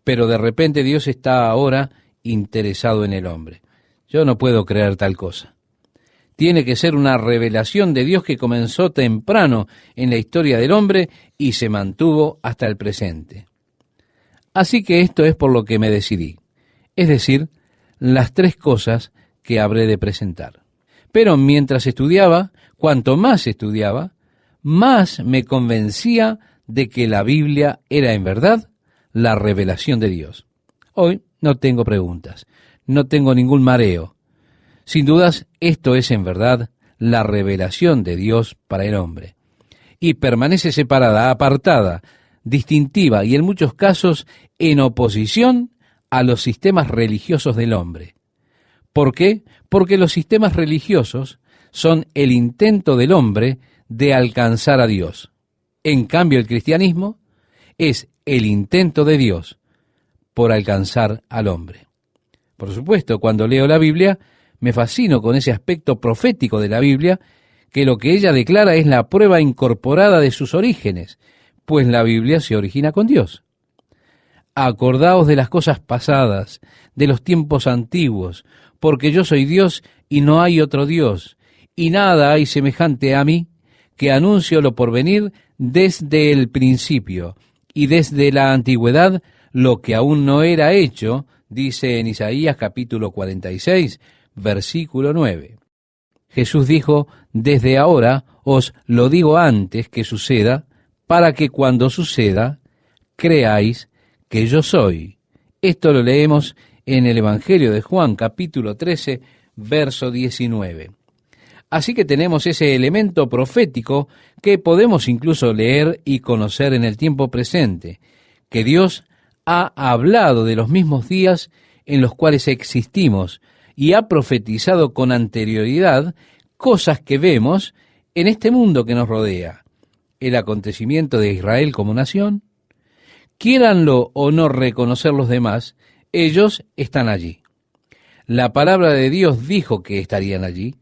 Pero de repente Dios está ahora interesado en el hombre. Yo no puedo creer tal cosa. Tiene que ser una revelación de Dios que comenzó temprano en la historia del hombre y se mantuvo hasta el presente. Así que esto es por lo que me decidí, es decir, las tres cosas que habré de presentar. Pero mientras estudiaba, cuanto más estudiaba, más me convencía de que la Biblia era en verdad la revelación de Dios. Hoy no tengo preguntas, no tengo ningún mareo. Sin dudas, esto es en verdad la revelación de Dios para el hombre. Y permanece separada, apartada, distintiva y en muchos casos en oposición a los sistemas religiosos del hombre. ¿Por qué? Porque los sistemas religiosos son el intento del hombre de alcanzar a Dios. En cambio, el cristianismo es el intento de Dios por alcanzar al hombre. Por supuesto, cuando leo la Biblia, me fascino con ese aspecto profético de la Biblia, que lo que ella declara es la prueba incorporada de sus orígenes, pues la Biblia se origina con Dios. Acordaos de las cosas pasadas, de los tiempos antiguos, porque yo soy Dios y no hay otro Dios, y nada hay semejante a mí, que anuncio lo porvenir desde el principio, y desde la antigüedad lo que aún no era hecho, dice en Isaías capítulo 46, versículo 9. Jesús dijo, desde ahora os lo digo antes que suceda, para que cuando suceda, creáis que yo soy. Esto lo leemos en el Evangelio de Juan, capítulo 13, verso 19. Así que tenemos ese elemento profético que podemos incluso leer y conocer en el tiempo presente, que Dios ha hablado de los mismos días en los cuales existimos y ha profetizado con anterioridad cosas que vemos en este mundo que nos rodea. El acontecimiento de Israel como nación, quiéranlo o no reconocer los demás, ellos están allí. La palabra de Dios dijo que estarían allí.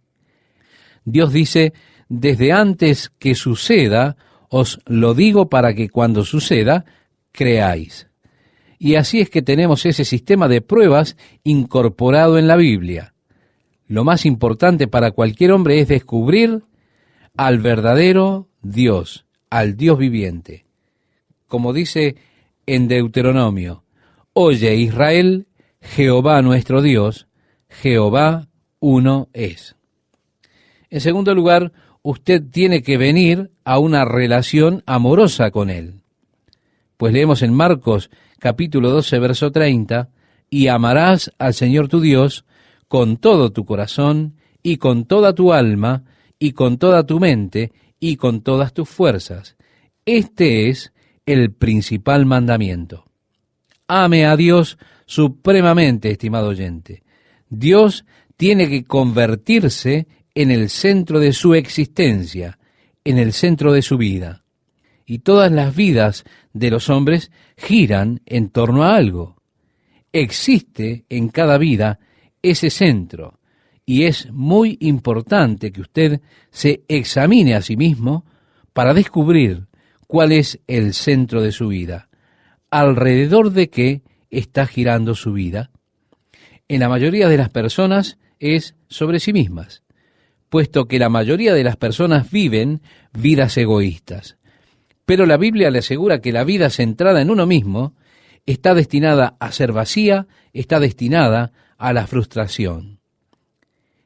Dios dice, desde antes que suceda, Os lo digo para que cuando suceda, creáis. Y así es que tenemos ese sistema de pruebas incorporado en la Biblia. Lo más importante para cualquier hombre es descubrir al verdadero Dios, al Dios viviente. Como dice en Deuteronomio, oye Israel, Jehová nuestro Dios, Jehová uno es. En segundo lugar, usted tiene que venir a una relación amorosa con Él. Pues leemos en Marcos capítulo 12, verso 30, y amarás al Señor tu Dios con todo tu corazón, y con toda tu alma, y con toda tu mente, y con todas tus fuerzas. Este es el principal mandamiento. Ame a Dios supremamente, estimado oyente. Dios tiene que convertirse en el centro de su existencia, en el centro de su vida. Y todas las vidas de los hombres giran en torno a algo. Existe en cada vida ese centro, y es muy importante que usted se examine a sí mismo para descubrir cuál es el centro de su vida, alrededor de qué está girando su vida. En la mayoría de las personas es sobre sí mismas, puesto que la mayoría de las personas viven vidas egoístas. Pero la Biblia le asegura que la vida centrada en uno mismo está destinada a ser vacía, está destinada a la frustración.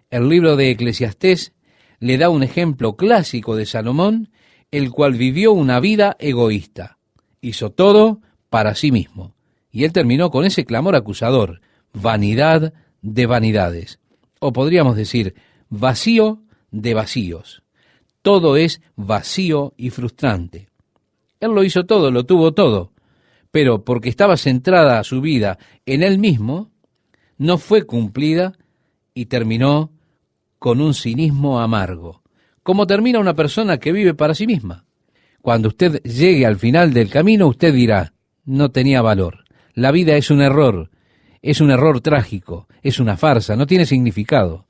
El libro de Eclesiastés le da un ejemplo clásico de Salomón, el cual vivió una vida egoísta. Hizo todo para sí mismo. Y él terminó con ese clamor acusador, vanidad de vanidades. O podríamos decir, vacío de vacíos. Todo es vacío y frustrante. Él lo hizo todo, lo tuvo todo, pero porque estaba centrada su vida en él mismo, no fue cumplida y terminó con un cinismo amargo, como termina una persona que vive para sí misma. Cuando usted llegue al final del camino, usted dirá, no tenía valor. La vida es un error trágico, es una farsa, no tiene significado.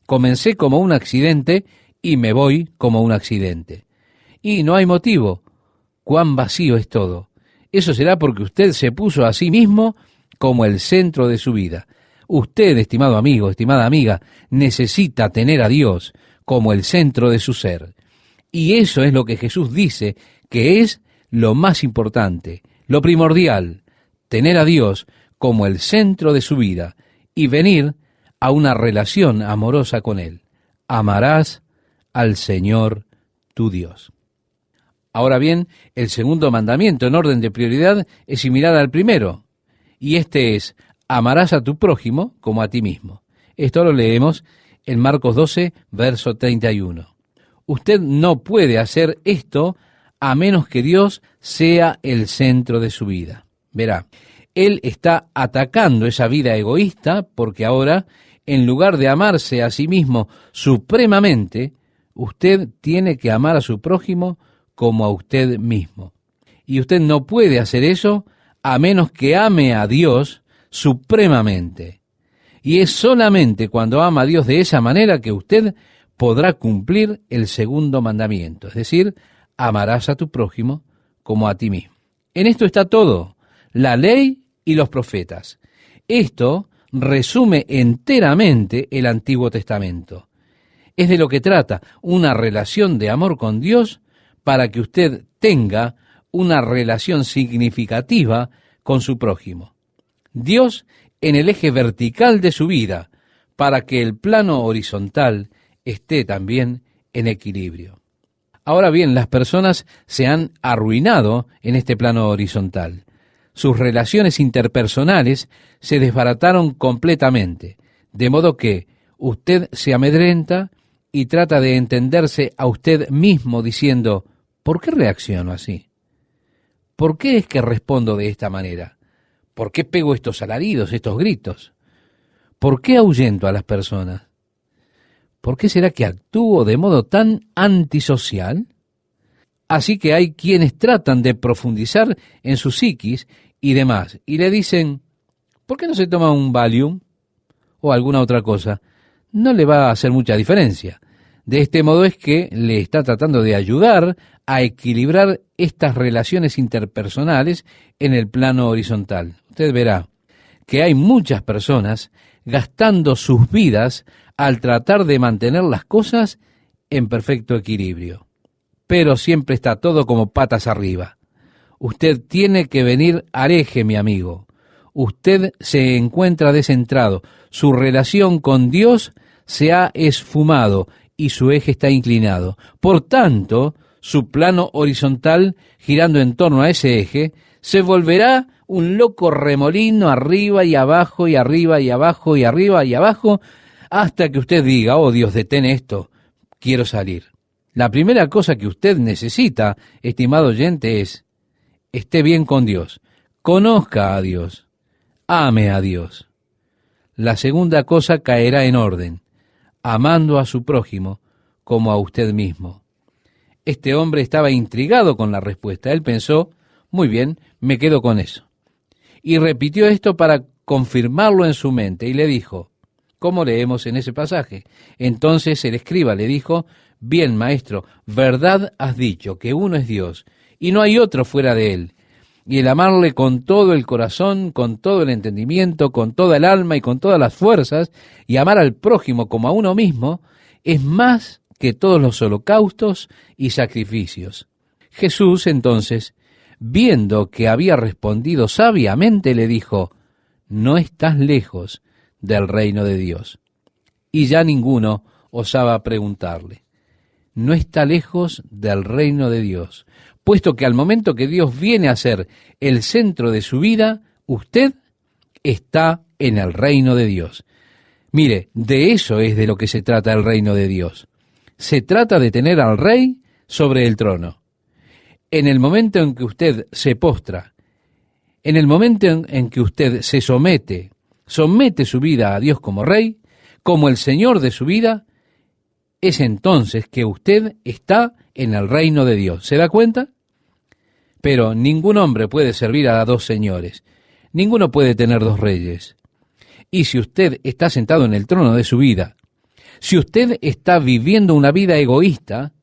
Comencé como un accidente y me voy como un accidente. Y no hay motivo. Cuán vacío es todo. Eso será porque usted se puso a sí mismo como el centro de su vida. Usted, estimado amigo, estimada amiga, necesita tener a Dios como el centro de su ser. Y eso es lo que Jesús dice que es lo más importante, lo primordial, tener a Dios como el centro de su vida y venir a una relación amorosa con Él. Amarás al Señor tu Dios. Ahora bien, el segundo mandamiento en orden de prioridad es similar al primero, y este es, amarás a tu prójimo como a ti mismo. Esto lo leemos en Marcos 12, verso 31. Usted no puede hacer esto a menos que Dios sea el centro de su vida. Verá, Él está atacando esa vida egoísta porque ahora, en lugar de amarse a sí mismo supremamente, usted tiene que amar a su prójimo como a usted mismo. Y usted no puede hacer eso a menos que ame a Dios supremamente. Y es solamente cuando ama a Dios de esa manera que usted podrá cumplir el segundo mandamiento, es decir, amarás a tu prójimo como a ti mismo. En esto está todo, la ley y los profetas. Esto resume enteramente el Antiguo Testamento. Es de lo que trata, una relación de amor con Dios para que usted tenga una relación significativa con su prójimo. Dios en el eje vertical de su vida, para que el plano horizontal esté también en equilibrio. Ahora bien, las personas se han arruinado en este plano horizontal. Sus relaciones interpersonales se desbarataron completamente, de modo que usted se amedrenta y trata de entenderse a usted mismo diciendo, ¿por qué reacciono así? ¿Por qué es que respondo de esta manera? ¿Por qué pego estos alaridos, estos gritos? ¿Por qué ahuyento a las personas? ¿Por qué será que actúo de modo tan antisocial? Así que hay quienes tratan de profundizar en su psiquis y demás, y le dicen, ¿por qué no se toma un Valium o alguna otra cosa? No le va a hacer mucha diferencia. De este modo es que le está tratando de ayudar a equilibrar estas relaciones interpersonales en el plano horizontal. Usted verá que hay muchas personas gastando sus vidas al tratar de mantener las cosas en perfecto equilibrio. Pero siempre está todo como patas arriba. Usted tiene que venir al eje, mi amigo. Usted se encuentra descentrado. Su relación con Dios se ha esfumado y su eje está inclinado. Por tanto, su plano horizontal, girando en torno a ese eje, se volverá un loco remolino arriba y abajo y arriba y abajo y arriba y abajo, hasta que usted diga, oh Dios, detén esto, quiero salir. La primera cosa que usted necesita, estimado oyente, es, esté bien con Dios, conozca a Dios, ame a Dios. La segunda cosa caerá en orden, amando a su prójimo como a usted mismo. Este hombre estaba intrigado con la respuesta. Él pensó, muy bien, me quedo con eso. Y repitió esto para confirmarlo en su mente y le dijo, ¿cómo leemos en ese pasaje? Entonces el escriba le dijo, bien, maestro, verdad has dicho, que uno es Dios y no hay otro fuera de él. Y el amarle con todo el corazón, con todo el entendimiento, con toda el alma y con todas las fuerzas, y amar al prójimo como a uno mismo, es más que todos los holocaustos y sacrificios. Jesús, entonces, viendo que había respondido sabiamente, le dijo, no estás lejos del reino de Dios. Y ya ninguno osaba preguntarle, no está lejos del reino de Dios, puesto que al momento que Dios viene a ser el centro de su vida, usted está en el reino de Dios. Mire, de eso es de lo que se trata el reino de Dios. Se trata de tener al rey sobre el trono. En el momento en que usted se postra, en el momento en que usted se somete su vida a Dios como rey, como el Señor de su vida, es entonces que usted está en el reino de Dios. ¿Se da cuenta? Pero ningún hombre puede servir a dos señores. Ninguno puede tener dos reyes. Y si usted está sentado en el trono de su vida, si usted está viviendo una vida egoísta,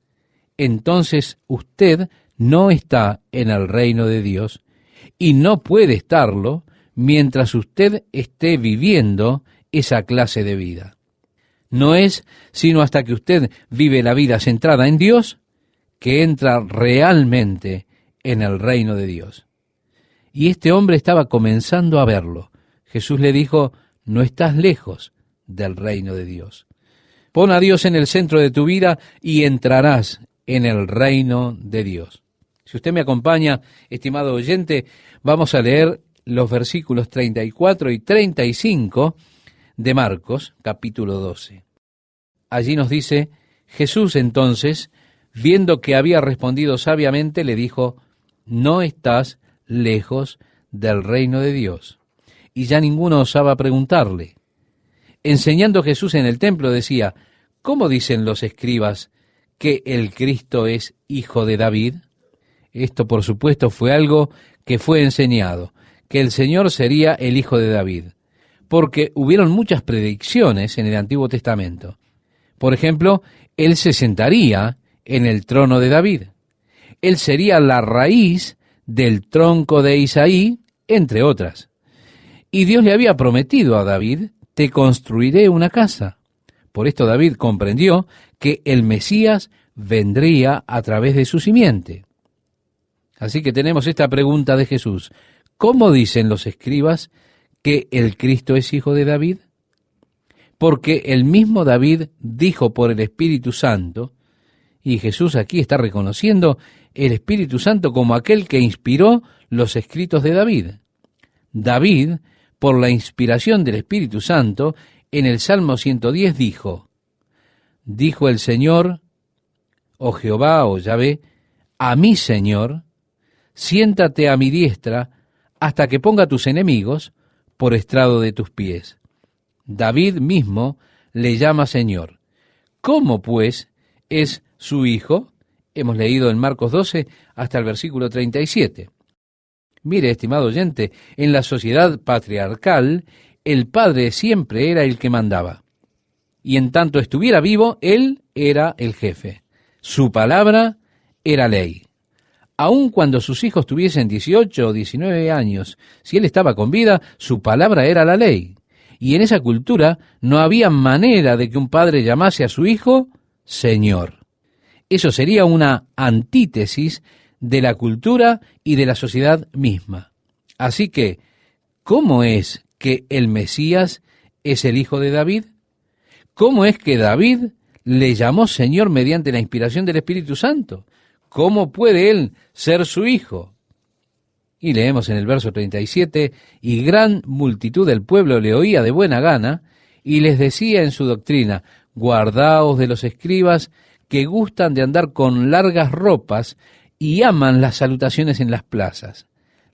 entonces usted no está en el reino de Dios y no puede estarlo mientras usted esté viviendo esa clase de vida. No es sino hasta que usted vive la vida centrada en Dios que entra realmente en el reino de Dios. Y este hombre estaba comenzando a verlo. Jesús le dijo, no estás lejos del reino de Dios. Pon a Dios en el centro de tu vida y entrarás en el reino de Dios. Si usted me acompaña, estimado oyente, vamos a leer los versículos 34 y 35 de Marcos, capítulo 12. Allí nos dice, Jesús entonces, viendo que había respondido sabiamente, le dijo, no estás lejos del reino de Dios. Y ya ninguno osaba preguntarle. Enseñando Jesús en el templo decía, ¿cómo dicen los escribas que el Cristo es hijo de David? Esto, por supuesto, fue algo que fue enseñado, que el Señor sería el hijo de David, porque hubieron muchas predicciones en el Antiguo Testamento. Por ejemplo, Él se sentaría en el trono de David. Él sería la raíz del tronco de Isaí, entre otras. Y Dios le había prometido a David, te construiré una casa. Por esto David comprendió que el Mesías vendría a través de su simiente. Así que tenemos esta pregunta de Jesús. ¿Cómo dicen los escribas que el Cristo es hijo de David? Porque el mismo David dijo por el Espíritu Santo, y Jesús aquí está reconociendo el Espíritu Santo como aquel que inspiró los escritos de David. David, por la inspiración del Espíritu Santo, en el Salmo 110 dijo el Señor, oh Jehová, oh Yahvé, a mi Señor, siéntate a mi diestra hasta que ponga tus enemigos por estrado de tus pies. David mismo le llama Señor. ¿Cómo, pues, es su hijo? Hemos leído en Marcos 12 hasta el versículo 37. Mire, estimado oyente, en la sociedad patriarcal, el padre siempre era el que mandaba. Y en tanto estuviera vivo, él era el jefe. Su palabra era ley. Aun cuando sus hijos tuviesen 18 o 19 años, si él estaba con vida, su palabra era la ley. Y en esa cultura no había manera de que un padre llamase a su hijo Señor. Eso sería una antítesis de la cultura y de la sociedad misma. Así que, ¿cómo es que el Mesías es el hijo de David? ¿Cómo es que David le llamó Señor mediante la inspiración del Espíritu Santo? ¿Cómo puede él ser su hijo? Y leemos en el verso 37, y gran multitud del pueblo le oía de buena gana, y les decía en su doctrina, guardaos de los escribas que gustan de andar con largas ropas y aman las salutaciones en las plazas.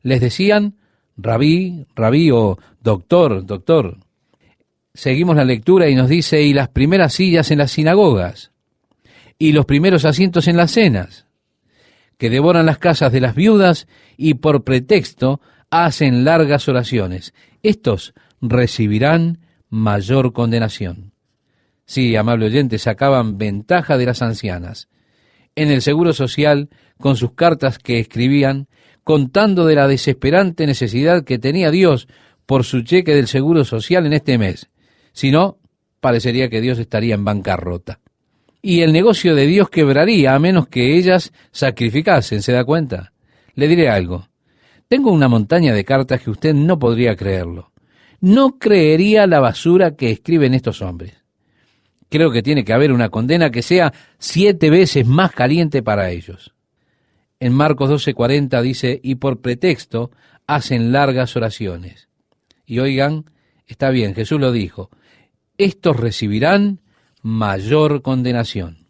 Les decían, rabí, rabí o doctor, doctor. Seguimos la lectura y nos dice, y las primeras sillas en las sinagogas, y los primeros asientos en las cenas, que devoran las casas de las viudas y por pretexto hacen largas oraciones. Estos recibirán mayor condenación. Sí, amable oyente, sacaban ventaja de las ancianas. En el Seguro Social, con sus cartas que escribían, contando de la desesperante necesidad que tenía Dios por su cheque del Seguro Social en este mes. Si no, parecería que Dios estaría en bancarrota. Y el negocio de Dios quebraría a menos que ellas sacrificasen, ¿se da cuenta? Le diré algo. Tengo una montaña de cartas que usted no podría creerlo. No creería la basura que escriben estos hombres. Creo que tiene que haber una condena que sea 7 veces más caliente para ellos. En Marcos 12:40 dice, y por pretexto hacen largas oraciones. Y oigan, está bien, Jesús lo dijo, estos recibirán mayor condenación.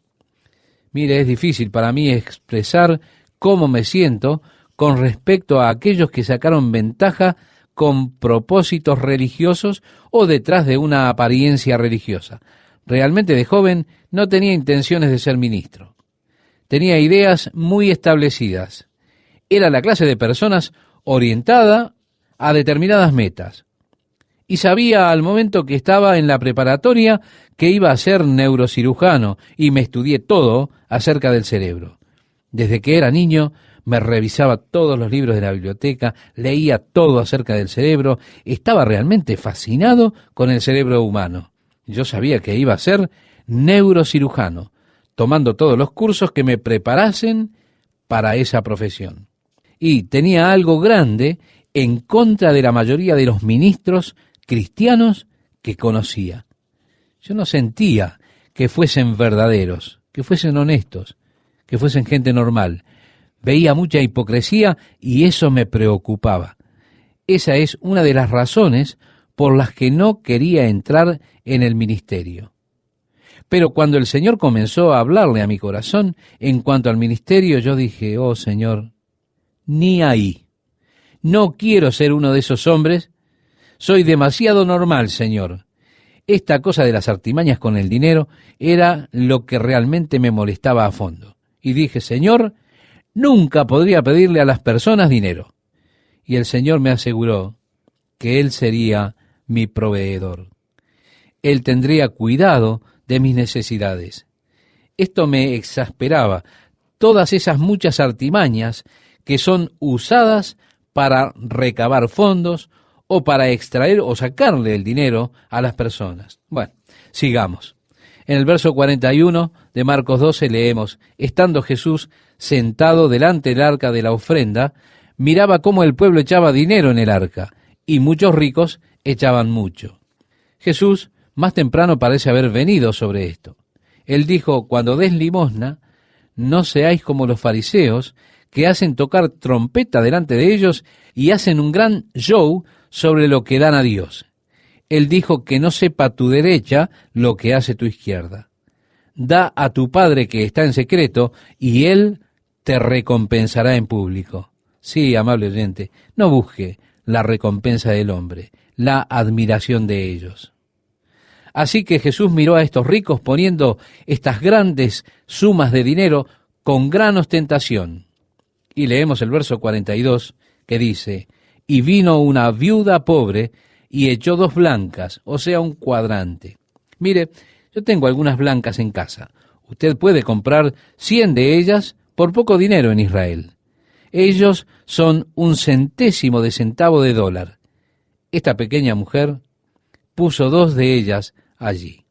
Mire, es difícil para mí expresar cómo me siento con respecto a aquellos que sacaron ventaja con propósitos religiosos o detrás de una apariencia religiosa. Realmente de joven no tenía intenciones de ser ministro. Tenía ideas muy establecidas. Era la clase de personas orientada a determinadas metas. Y sabía al momento que estaba en la preparatoria que iba a ser neurocirujano y me estudié todo acerca del cerebro. Desde que era niño me revisaba todos los libros de la biblioteca, leía todo acerca del cerebro, estaba realmente fascinado con el cerebro humano. Yo sabía que iba a ser neurocirujano, tomando todos los cursos que me preparasen para esa profesión. Y tenía algo grande en contra de la mayoría de los ministros cristianos que conocía. Yo no sentía que fuesen verdaderos, que fuesen honestos, que fuesen gente normal. Veía mucha hipocresía y eso me preocupaba. Esa es una de las razones por las que no quería entrar en el ministerio. Pero cuando el Señor comenzó a hablarle a mi corazón en cuanto al ministerio, yo dije, oh Señor, ni ahí. No quiero ser uno de esos hombres. Soy demasiado normal, Señor. Esta cosa de las artimañas con el dinero era lo que realmente me molestaba a fondo. Y dije, Señor, nunca podría pedirle a las personas dinero. Y el Señor me aseguró que Él sería mi proveedor. Él tendría cuidado de mis necesidades. Esto me exasperaba, todas esas muchas artimañas que son usadas para recabar fondos o para extraer o sacarle el dinero a las personas. Bueno, sigamos. En el verso 41 de Marcos 12 leemos, estando Jesús sentado delante del arca de la ofrenda, miraba cómo el pueblo echaba dinero en el arca, y muchos ricos echaban mucho. Jesús más temprano parece haber venido sobre esto. Él dijo, cuando des limosna, no seáis como los fariseos, que hacen tocar trompeta delante de ellos y hacen un gran show sobre lo que dan a Dios. Él dijo que no sepa tu derecha lo que hace tu izquierda. Da a tu Padre que está en secreto y Él te recompensará en público. Sí, amable oyente, no busque la recompensa del hombre, la admiración de ellos. Así que Jesús miró a estos ricos poniendo estas grandes sumas de dinero con gran ostentación. Y leemos el verso 42 que dice, y vino una viuda pobre y echó 2 blancas, o sea, un cuadrante. Mire, yo tengo algunas blancas en casa. Usted puede comprar 100 de ellas por poco dinero en Israel. Ellos son un centésimo de centavo de dólar. Esta pequeña mujer puso 2 de ellas allí.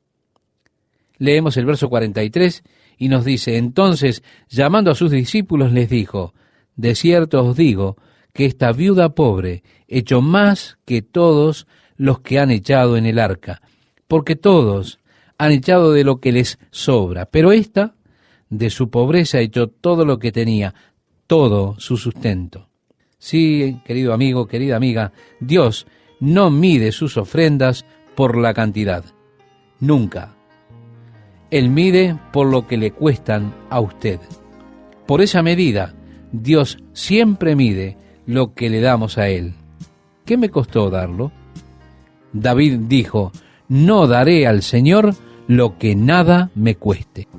Leemos el verso 43 y nos dice: entonces, llamando a sus discípulos, les dijo: de cierto os digo que esta viuda pobre echó más que todos los que han echado en el arca, porque todos han echado de lo que les sobra, pero ésta de su pobreza echó todo lo que tenía, todo su sustento. Sí, querido amigo, querida amiga, Dios no mide sus ofrendas por la cantidad, nunca. Él mide por lo que le cuestan a usted. Por esa medida, Dios siempre mide lo que le damos a Él. ¿Qué me costó darlo? David dijo: no daré al Señor lo que nada me cueste.